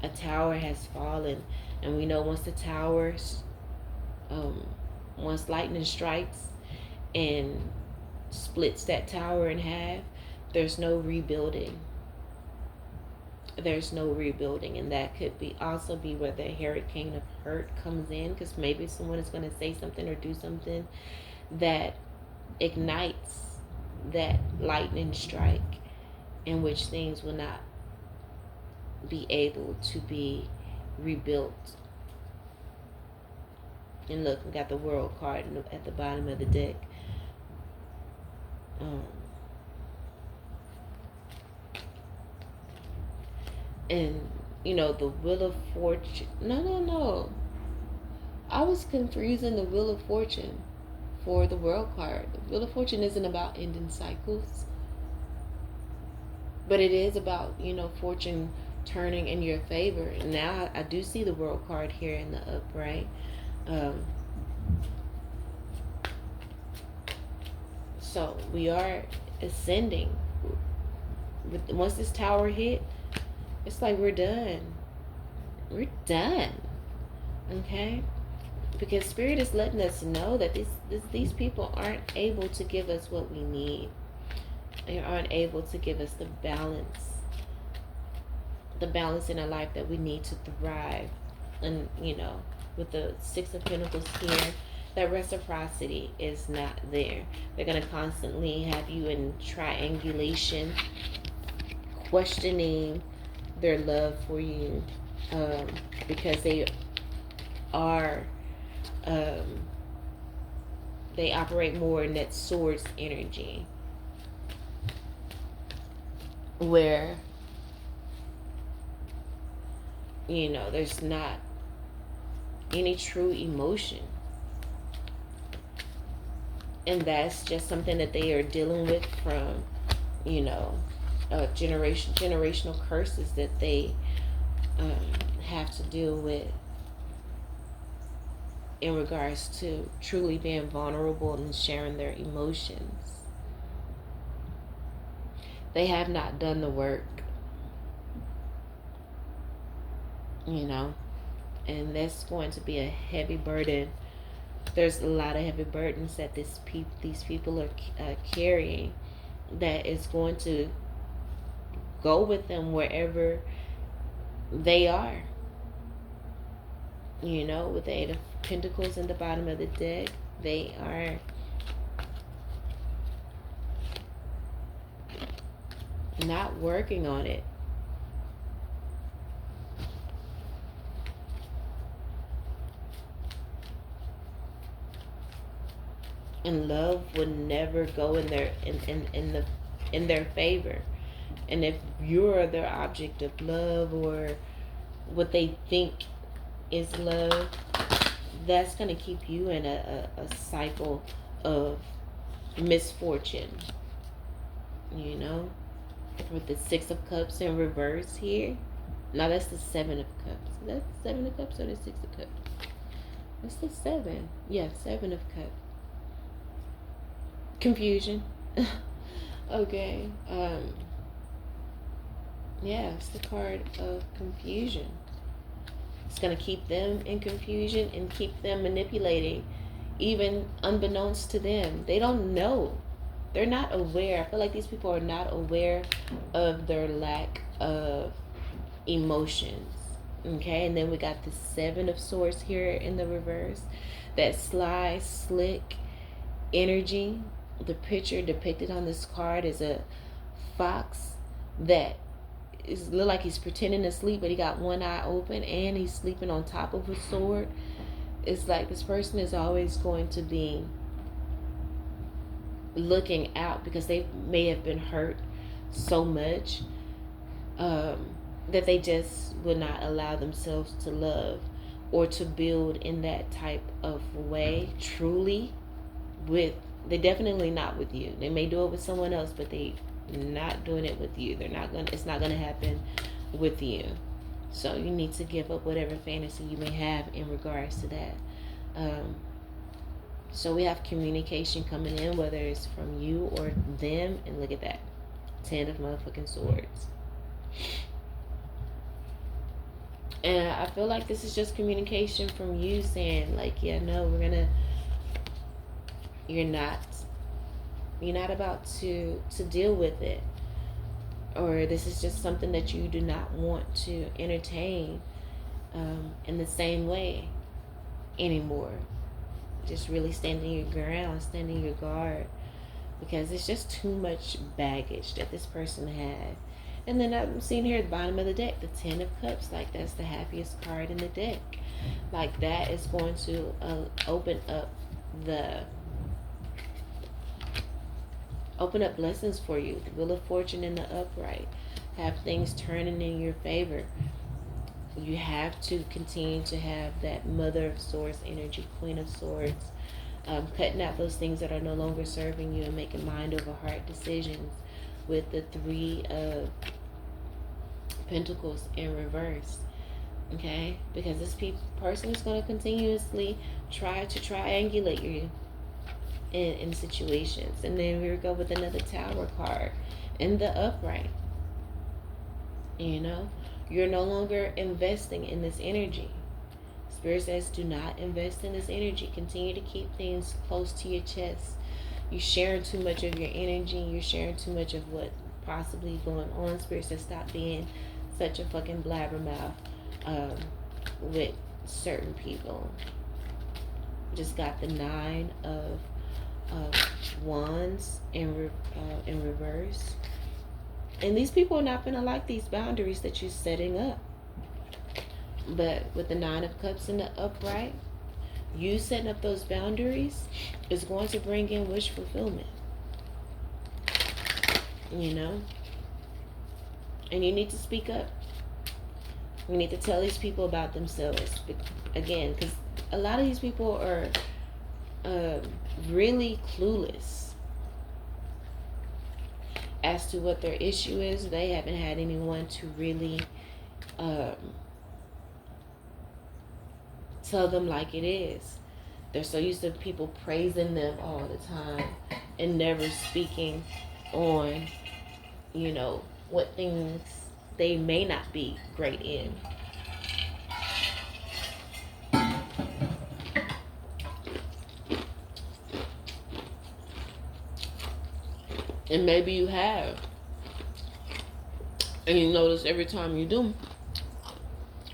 a tower has fallen, and we know once the towers, once lightning strikes and splits that tower in half, there's no rebuilding. There's no rebuilding. And that could be also be where the hurricane of hurt comes in, because maybe someone is going to say something or do something that ignites that lightning strike, in which things will not be able to be rebuilt. And look, we got the World card at the bottom of the deck. And the Wheel of Fortune. No. I was confusing the Wheel of Fortune for the World card. The Wheel of Fortune isn't about ending cycles, but it is about, fortune turning in your favor. Now I do see the World card here in the upright. So we are ascending. Once this tower hit, it's like we're done. We're done. Okay? Because Spirit is letting us know that these people aren't able to give us what we need. They aren't able to give us the balance in our life that we need to thrive. And, with the Six of Pentacles here, that reciprocity is not there. They're going to constantly have you in triangulation, questioning their love for you, because they are, they operate more in that Swords energy, where there's not any true emotion, and that's just something that they are dealing with from generational curses that they have to deal with in regards to truly being vulnerable and sharing their emotions. They have not done the work, you know, and that's going to be a heavy burden. There's a lot of heavy burdens that these people are carrying that is going to go with them wherever they are. You know, with the Eight of Pentacles in the bottom of the deck, they are not working on it. And love would never go in their favor. And if you're their object of love, or what they think is love, that's going to keep you in a cycle of misfortune, you know, with the Six of Cups in reverse here. Now that's the Seven of Cups. That's the Seven of Cups or the Six of Cups? That's the Seven. Yeah, Seven of Cups. Confusion. Okay. Yeah, it's the card of confusion. It's going to keep them in confusion and keep them manipulating, even unbeknownst to them. They don't know. They're not aware. I feel like these people are not aware of their lack of emotions. Okay, and then we got the Seven of Swords here in the reverse. That sly, slick energy. The picture depicted on this card is a fox that is look like he's pretending to sleep, but he got one eye open and he's sleeping on top of a sword. It's like this person is always going to be looking out because they may have been hurt so much that they just would not allow themselves to love or to build in that type of way truly with. They're definitely not with you. They may do it with someone else, but they not doing it with you. It's not gonna happen with you. So you need to give up whatever fantasy you may have in regards to that. So we have communication coming in, whether it's from you or them, and look at that. 10 of motherfucking swords. And I feel like this is just communication from you saying, like, yeah, no, you're not about to deal with it, or this is just something that you do not want to entertain in the same way anymore. Just really standing your ground, standing your guard, because it's just too much baggage that this person had. And then I'm seeing here at the bottom of the deck, the 10 of Cups, like that's the happiest card in the deck. Like that is going to open up blessings for you. The Wheel of Fortune in the upright. Have things turning in your favor. You have to continue to have that Mother of Swords energy, Queen of Swords. Cutting out those things that are no longer serving you and making mind over heart decisions with the 3 of Pentacles in reverse. Okay? Because this person is going to continuously try to triangulate you in situations. And then we go with another Tower card in the upright. You know, you're no longer investing in this energy. Spirit says do not invest in this energy. Continue to keep things close to your chest. You're sharing too much of your energy. You're sharing too much of what possibly going on. Spirit says stop being such a fucking blabbermouth with certain people. Just got the 9 of Wands in reverse. And these people are not going to like these boundaries that you're setting up. But with the 9 of Cups in the upright, you setting up those boundaries is going to bring in wish fulfillment. You know? And you need to speak up. You need to tell these people about themselves. Again, because a lot of these people are really clueless as to what their issue is. They haven't had anyone to really tell them like it is. They're so used to people praising them all the time and never speaking on, you know, what things they may not be great in. And maybe you have. And you notice every time you do,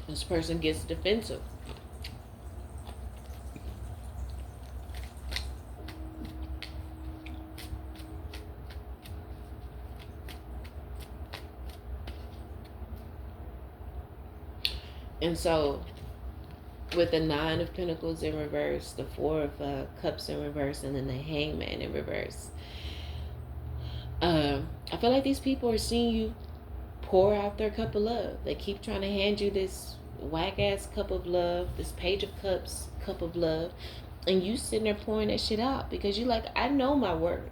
this person gets defensive. And so, with the 9 of Pentacles in reverse, the 4 of Cups in reverse, and then the Hangman in reverse, I feel like these people are seeing you pour out their cup of love. They keep trying to hand you this whack-ass cup of love, this Page of Cups cup of love, and you sitting there pouring that shit out because you like, I know my worth.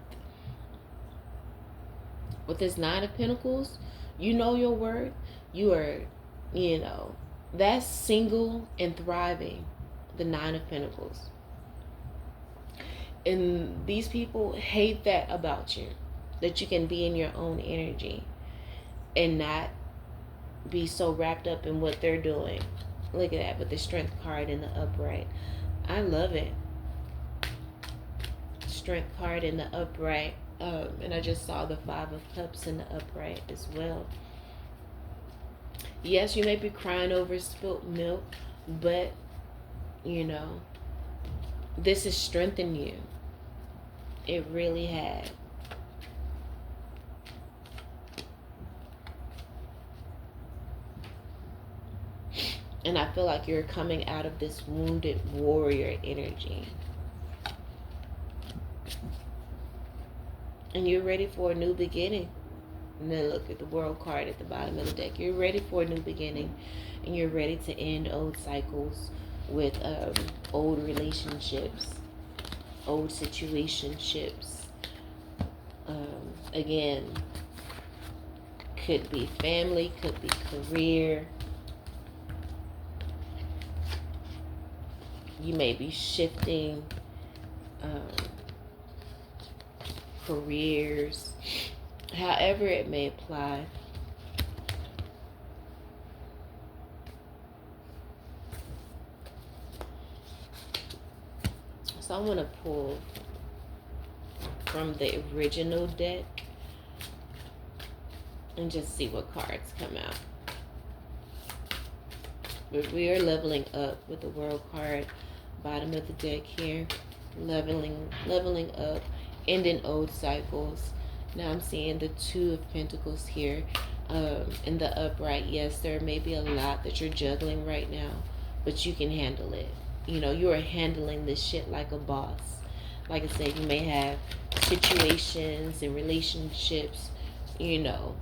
With this 9 of Pentacles, you know your worth. You are, you know, that's single and thriving, the 9 of Pentacles. And these people hate that about you, that you can be in your own energy and not be so wrapped up in what they're doing. Look at that, with the Strength card in the upright. I love it. Strength card in the upright. And I just saw the 5 of Cups in the upright as well. Yes, you may be crying over spilt milk, but, you know, this has strengthened you. It really had. And I feel like you're coming out of this wounded warrior energy. And you're ready for a new beginning. And then look at the World card at the bottom of the deck. You're ready for a new beginning. And you're ready to end old cycles with old relationships, old situationships. Again, could be family, could be career. You may be shifting careers, however it may apply. So I'm going to pull from the original deck and just see what cards come out. But we are leveling up with the World card, bottom of the deck here. Leveling up, ending old cycles. Now I'm seeing the 2 of Pentacles here in the upright. Yes, there may be a lot that you're juggling right now, but you can handle it. You know, you are handling this shit like a boss. Like I said, you may have situations and relationships, you know,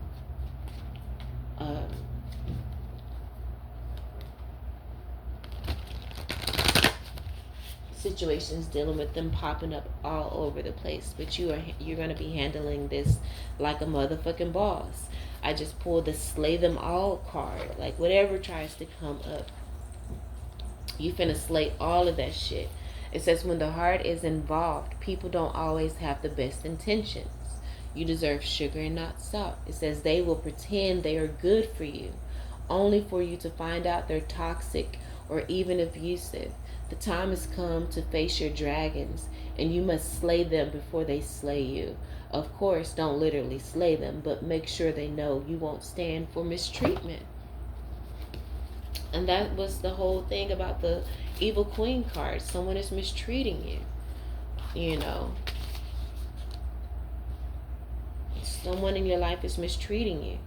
situations dealing with them popping up all over the place, but you're going to be handling this like a motherfucking boss. I just pulled the Slay Them All card. Like, whatever tries to come up, you finna slay all of that shit. It says, when the heart is involved, people don't always have the best intentions. You deserve sugar and not salt. It says, they will pretend they are good for you, only for you to find out they're toxic or even abusive. The time has come to face your dragons, and you must slay them before they slay you. Of course, don't literally slay them, but make sure they know you won't stand for mistreatment. And that was the whole thing about the Evil Queen card. Someone is mistreating you, you know. Someone in your life is mistreating you.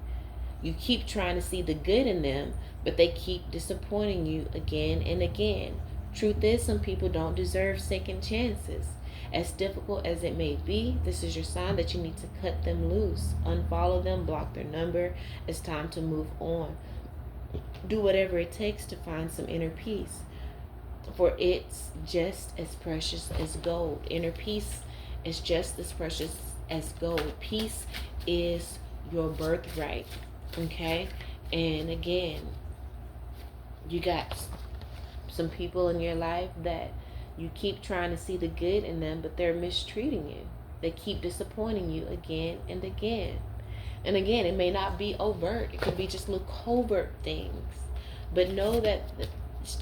You keep trying to see the good in them, but they keep disappointing you again and again. Truth is, some people don't deserve second chances. As difficult as it may be, this is your sign that you need to cut them loose. Unfollow them, block their number. It's time to move on. Do whatever it takes to find some inner peace, for it's just as precious as gold. Inner peace is just as precious as gold. Peace is your birthright. Okay? And again, you got some people in your life that you keep trying to see the good in them, but they're mistreating you. They keep disappointing you again and again. And again, it may not be overt. It could be just little covert things. But know that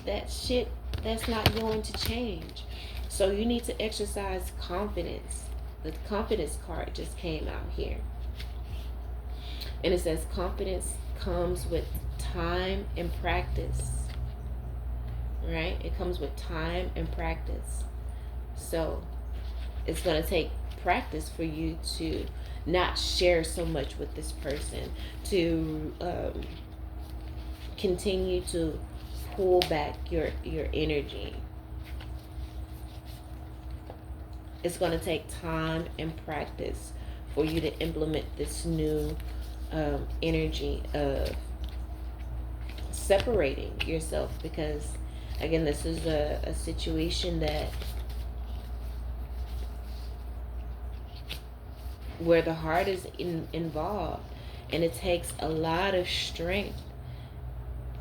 that shit, that's not going to change. So you need to exercise confidence. The confidence card just came out here. And it says confidence comes with time and practice. Right? It comes with time and practice. So it's going to take practice for you to not share so much with this person, to continue to pull back your energy. It's going to take time and practice for you to implement this new energy of separating yourself, because again, this is a situation that where the heart is involved, and it takes a lot of strength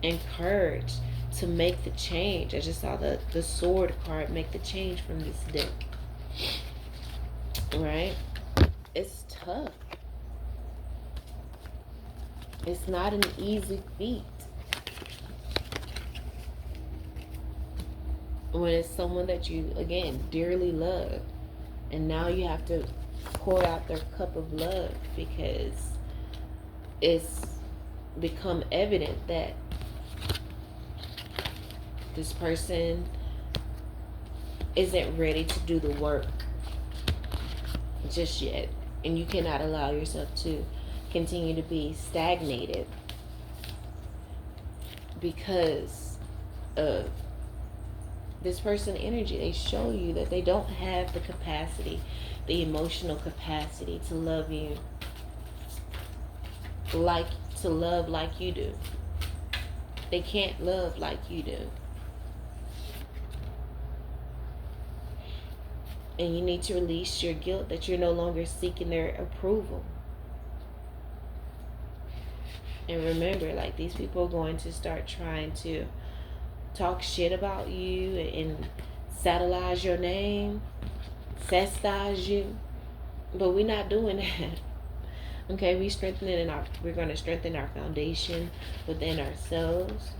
and courage to make the change. I just saw the sword card make the change from this deck. Right? It's tough. It's not an easy feat. When it's someone that you, again, dearly love, and now you have to pour out their cup of love, because it's become evident that this person isn't ready to do the work just yet, and you cannot allow yourself to continue to be stagnated because of this person energy. They show you that they don't have the capacity, the emotional capacity to love you like you do. They can't love like you do. And you need to release your guilt that you're no longer seeking their approval. And remember, like, these people are going to start trying to talk shit about you and satirize your name, chastise you. But we're not doing that. Okay, we're going to strengthen our foundation within ourselves.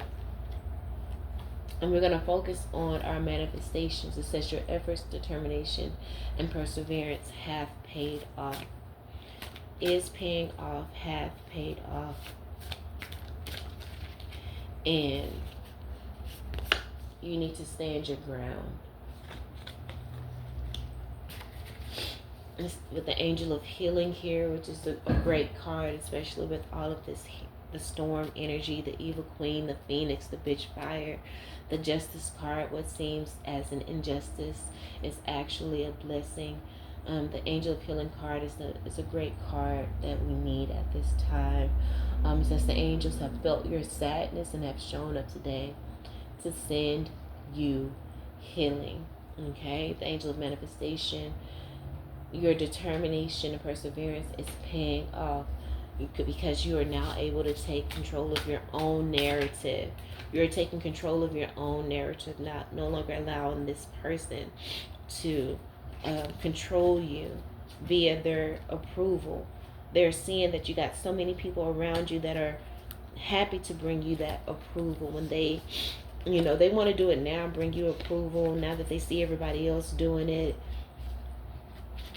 And we're going to focus on our manifestations. It says your efforts, determination, and perseverance have paid off. Is paying off, have paid off. And you need to stand your ground. With the angel of healing here, which is a great card, especially with all of this, the storm energy, the evil queen, the phoenix, the bitch fire, the justice card. What seems as an injustice is actually a blessing. The angel of healing card is a great card that we need at this time. It says the angels have felt your sadness and have shown up today to send you healing. Okay, the angel of manifestation. Your determination and perseverance is paying off, because you are now able to take control of your own narrative. You're taking control of your own narrative, no longer allowing this person to control you via their approval. They're seeing that you got so many people around you that are happy to bring you that approval. When they want to do it now, bring you approval now that they see everybody else doing it,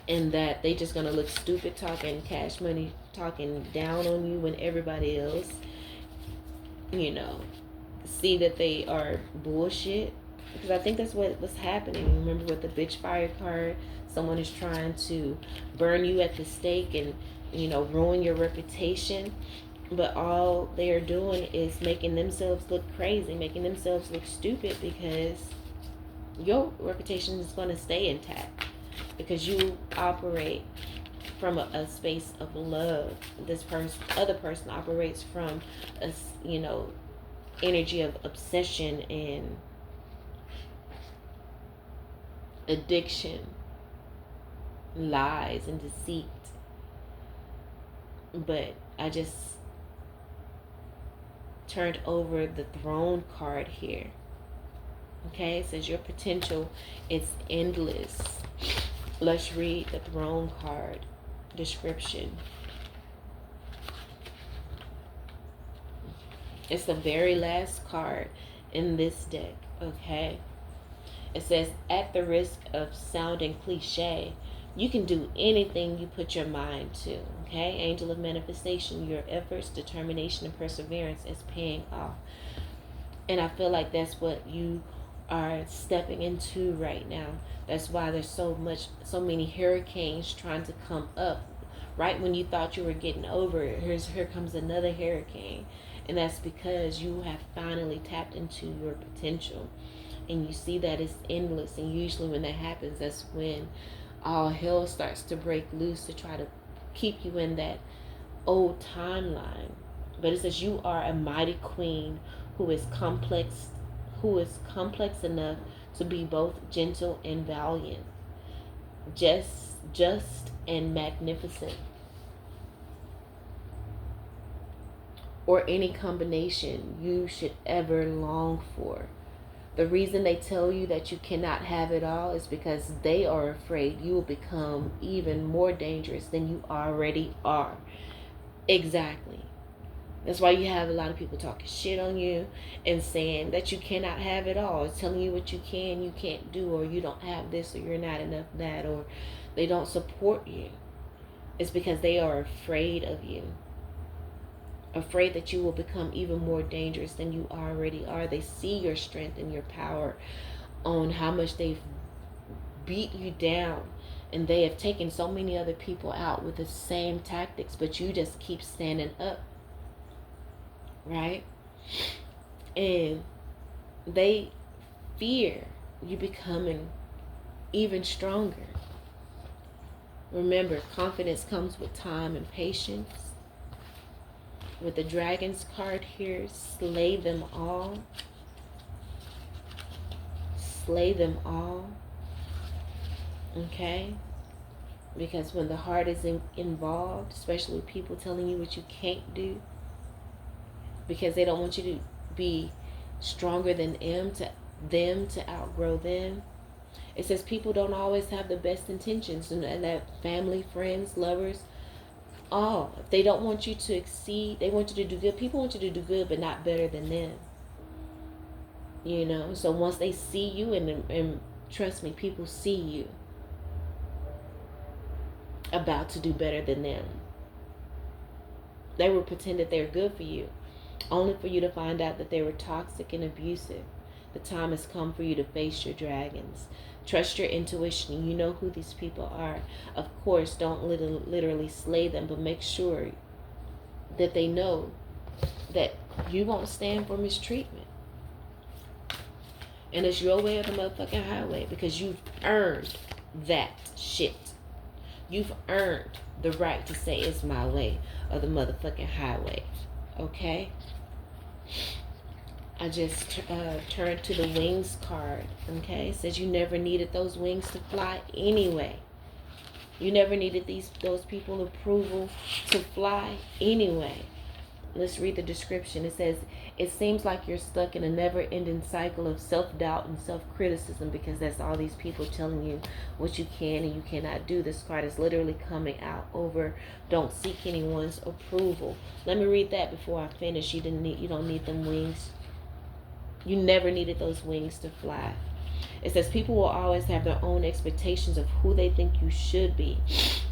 and that they just gonna look stupid talking cash money, talking down on you, when everybody else see that they are bullshit. Because I think that's what was happening. Remember with the bitch fire card, someone is trying to burn you at the stake and ruin your reputation, but all they are doing is making themselves look crazy, making themselves look stupid, because your reputation is going to stay intact, because you operate from a space of love. This other person operates from a energy of obsession and addiction, lies and deceit. But I just turned over the throne card here. Okay, it says your potential is endless. Let's read the throne card description. It's the very last card in this deck, okay? It says, at the risk of sounding cliche, you can do anything you put your mind to, okay? Angel of manifestation, your efforts, determination, and perseverance is paying off. And I feel like that's what you are stepping into right now. That's why there's so many hurricanes trying to come up. Right when you thought you were getting over it, here comes another hurricane. And that's because you have finally tapped into your potential. And you see that it's endless. And usually when that happens, that's when all hell starts to break loose to try to keep you in that old timeline. But it says you are a mighty queen who is complex enough to be both gentle and valiant, just and magnificent, or any combination you should ever long for. The reason they tell you that you cannot have it all is because they are afraid you will become even more dangerous than you already are. Exactly. That's why you have a lot of people talking shit on you and saying that you cannot have it all. It's telling you what you can't do, or you don't have this, or you're not enough that, or they don't support you. It's because they are afraid of you. Afraid that you will become even more dangerous than you already are. They see your strength and your power on how much they've beat you down. And they have taken so many other people out with the same tactics, but you just keep standing up. Right? And they fear you becoming even stronger. Remember, confidence comes with time and patience. With the Dragon's card here, slay them all. Slay them all. Okay? Because when the heart is involved, especially with people telling you what you can't do, because they don't want you to be stronger than them to outgrow them. It says people don't always have the best intentions, and that family, friends, lovers, all. If they don't want you to exceed, they want you to do good. People want you to do good, but not better than them. You know, so once they see you, and trust me, people see you about to do better than them. They will pretend that they're good for you, only for you to find out that they were toxic and abusive. The time has come for you to face your dragons. Trust your intuition. You know who these people are. Of course, don't literally slay them, but make sure that they know that you won't stand for mistreatment. And it's your way or the motherfucking highway, because you've earned that shit. You've earned the right to say it's my way or the motherfucking highway. Okay? I just turned to the wings card. Okay? It says you never needed those wings to fly anyway. You never needed those people's approval to fly anyway. Let's read the description. It says, it seems like you're stuck in a never-ending cycle of self-doubt and self-criticism, because that's all these people telling you what you can and you cannot do. This card is literally coming out over don't seek anyone's approval. Let me read that before I finish. You don't need them wings. You never needed those wings to fly. It says people will always have their own expectations of who they think you should be.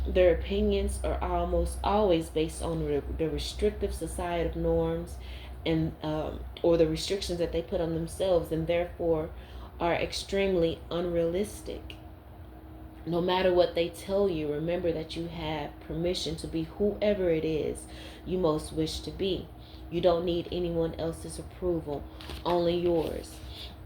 Their opinions are almost always based on the restrictive societal norms and or the restrictions that they put on themselves, and therefore are extremely unrealistic. No matter what they tell you, remember that you have permission to be whoever it is you most wish to be. You don't need anyone else's approval, only yours.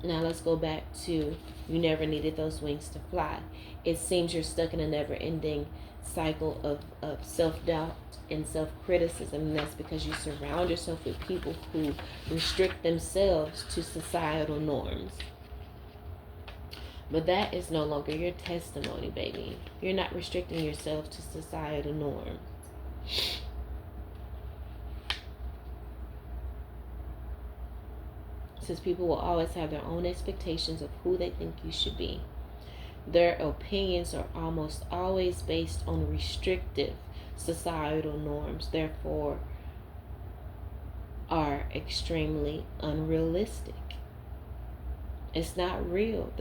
Now let's go back to you never needed those wings to fly. It seems you're stuck in a never-ending cycle of self-doubt and self-criticism, and that's because you surround yourself with people who restrict themselves to societal norms. But that is no longer your testimony, baby. You're not restricting yourself to societal norms. Since people will always have their own expectations of who they think you should be. Their opinions are almost always based on restrictive societal norms, therefore are extremely unrealistic. It's not real.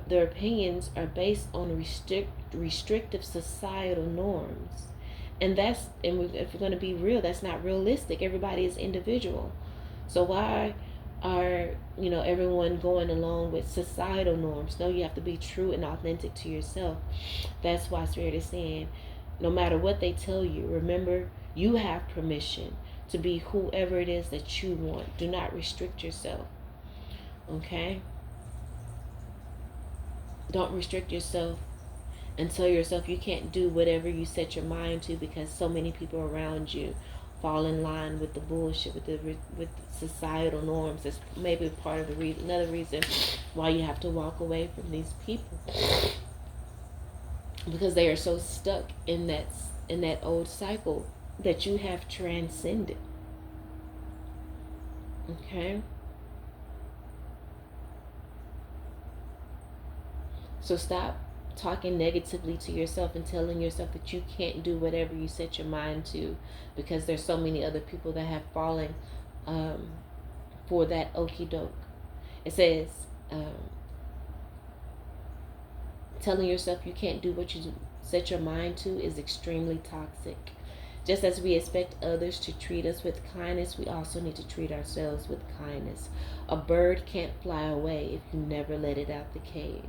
Their opinions are based on restrictive societal norms, and if we're going to be real, that's not realistic. Everybody is individual, so why are everyone going along with societal norms? No, you have to be true and authentic to yourself. That's why Spirit is saying, no matter what they tell you, remember you have permission to be whoever it is that you want. Do not restrict yourself. Okay? Don't restrict yourself and tell yourself you can't do whatever you set your mind to, because so many people around you fall in line with the bullshit, with societal norms. That's maybe part of the reason, another reason why you have to walk away from these people, because they are so stuck in that old cycle that you have transcended. Okay? So stop talking negatively to yourself and telling yourself that you can't do whatever you set your mind to, because there's so many other people that have fallen for that okie doke. It says, telling yourself you can't do what you set your mind to is extremely toxic. Just as we expect others to treat us with kindness, we also need to treat ourselves with kindness. A bird can't fly away if you never let it out the cage.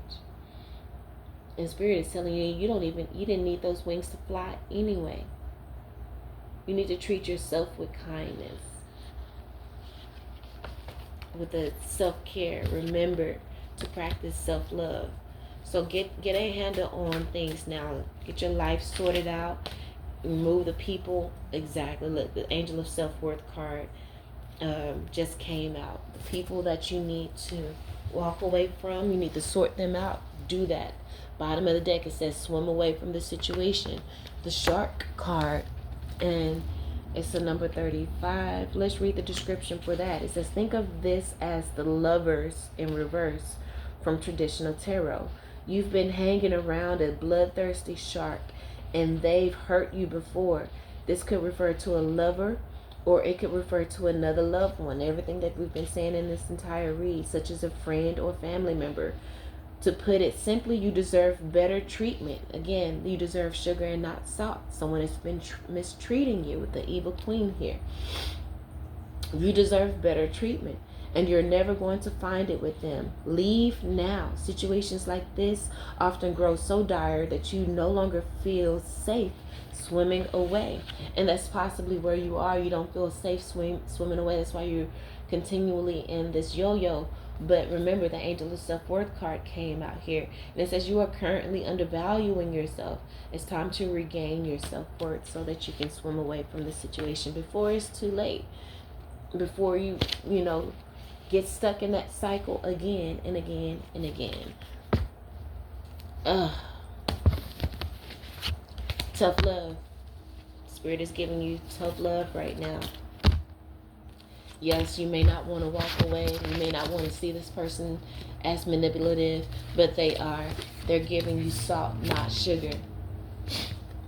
And Spirit is telling you, you didn't need those wings to fly anyway. You need to treat yourself with kindness, with the self-care. Remember to practice self-love. So get a handle on things now. Get your life sorted out. Remove the people. Exactly. Look, the Angel of Self-Worth card just came out. The people that you need to walk away from, you need to sort them out. Do that. Bottom of the deck, it says swim away from the situation. The Shark card, and it's the number 35. Let's read the description for that. It says, think of this as the Lovers in reverse from traditional tarot. You've been hanging around a bloodthirsty shark and they've hurt you before. This could refer to a lover, or it could refer to another loved one. Everything that we've been saying in this entire read, such as a friend or family member. To put it simply, you deserve better treatment. Again, you deserve sugar and not salt. Someone has been mistreating you, with the evil queen here. You deserve better treatment, and you're never going to find it with them. Leave now. Situations like this often grow so dire that you no longer feel safe swimming away. And that's possibly where you are. You don't feel safe swimming away. That's why you're continually in this yo-yo. But remember, the Angel of Self-Worth card came out here, and it says you are currently undervaluing yourself. It's time to regain your self-worth so that you can swim away from the situation before it's too late. Before you get stuck in that cycle again and again and again. Tough love. Spirit is giving you tough love right now. Yes, you may not want to walk away. You may not want to see this person as manipulative, but they are. They're giving you salt, not sugar.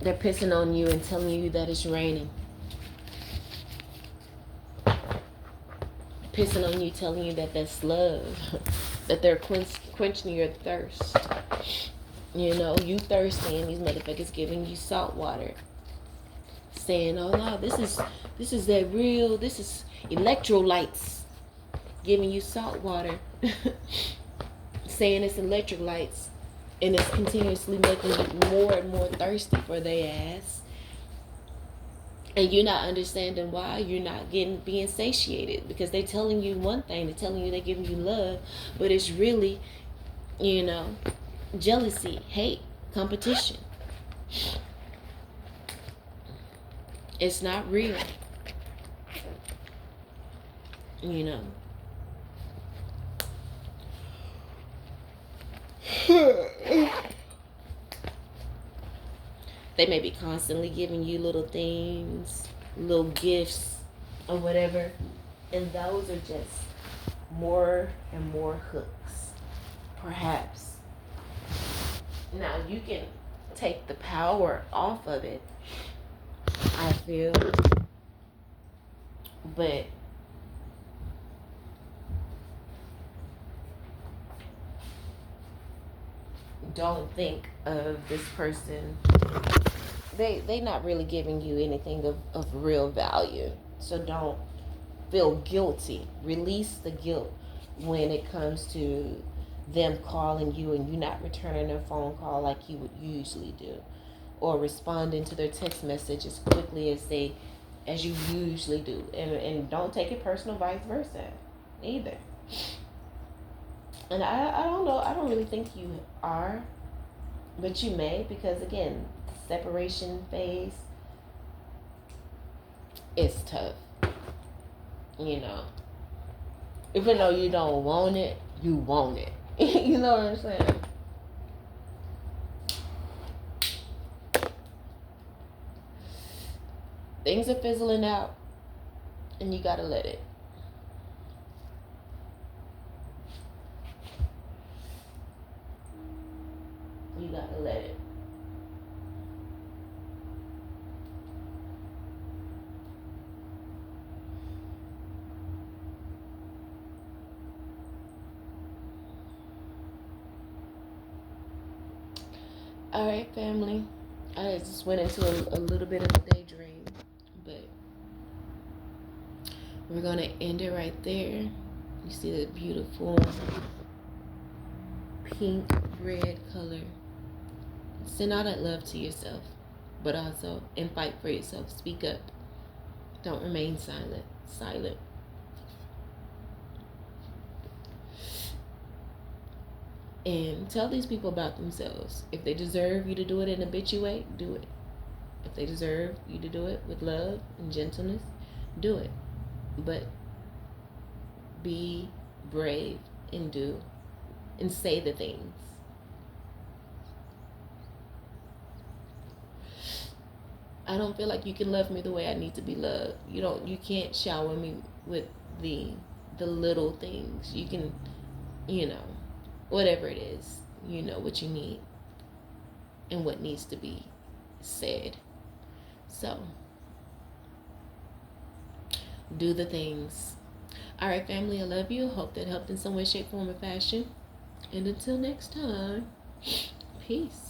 They're pissing on you and telling you that it's raining. Pissing on you, telling you that that's love. That they're quenching your thirst. You thirsty, and these motherfuckers giving you salt water. Saying, oh no, this is that real, this is electrolytes, giving you salt water. Saying it's electrolytes, and it's continuously making you more and more thirsty for their ass. And you're not understanding why. You're not being satiated, because they're telling you one thing, they're telling you they're giving you love, but it's really, jealousy, hate, competition. It's not real. They may be constantly giving you little things, little gifts, or whatever. And those are just more and more hooks, perhaps. Now you can take the power off of it, I feel, but don't think of this person. They not really giving you anything of real value. So don't feel guilty. Release the guilt when it comes to them calling you and you not returning their phone call like you would usually do, or responding to their text message as quickly as you usually do. And don't take it personal, vice versa either. And I don't know, I don't really think you are, but you may, because again, separation phase is tough, you know. Even though you don't want it, you want it. You know what I'm saying? Things are fizzling out, and you gotta let it. You gotta let it. All right, family. I just went into a little bit of a daydream, but we're gonna end it right there. You see the beautiful pink red color. Send all that love to yourself, but also and fight for yourself. Speak up. Don't remain silent. Silent. And tell these people about themselves. If they deserve you to do it in a bitchy way, do it. If they deserve you to do it with love and gentleness, do it. But be brave and do and say the things. I don't feel like you can love me the way I need to be loved. You can't shower me with the little things. You can, whatever it is, you know what you need and what needs to be said. So, do the things. All right, family, I love you. Hope that helped in some way, shape, form, or fashion. And until next time, peace.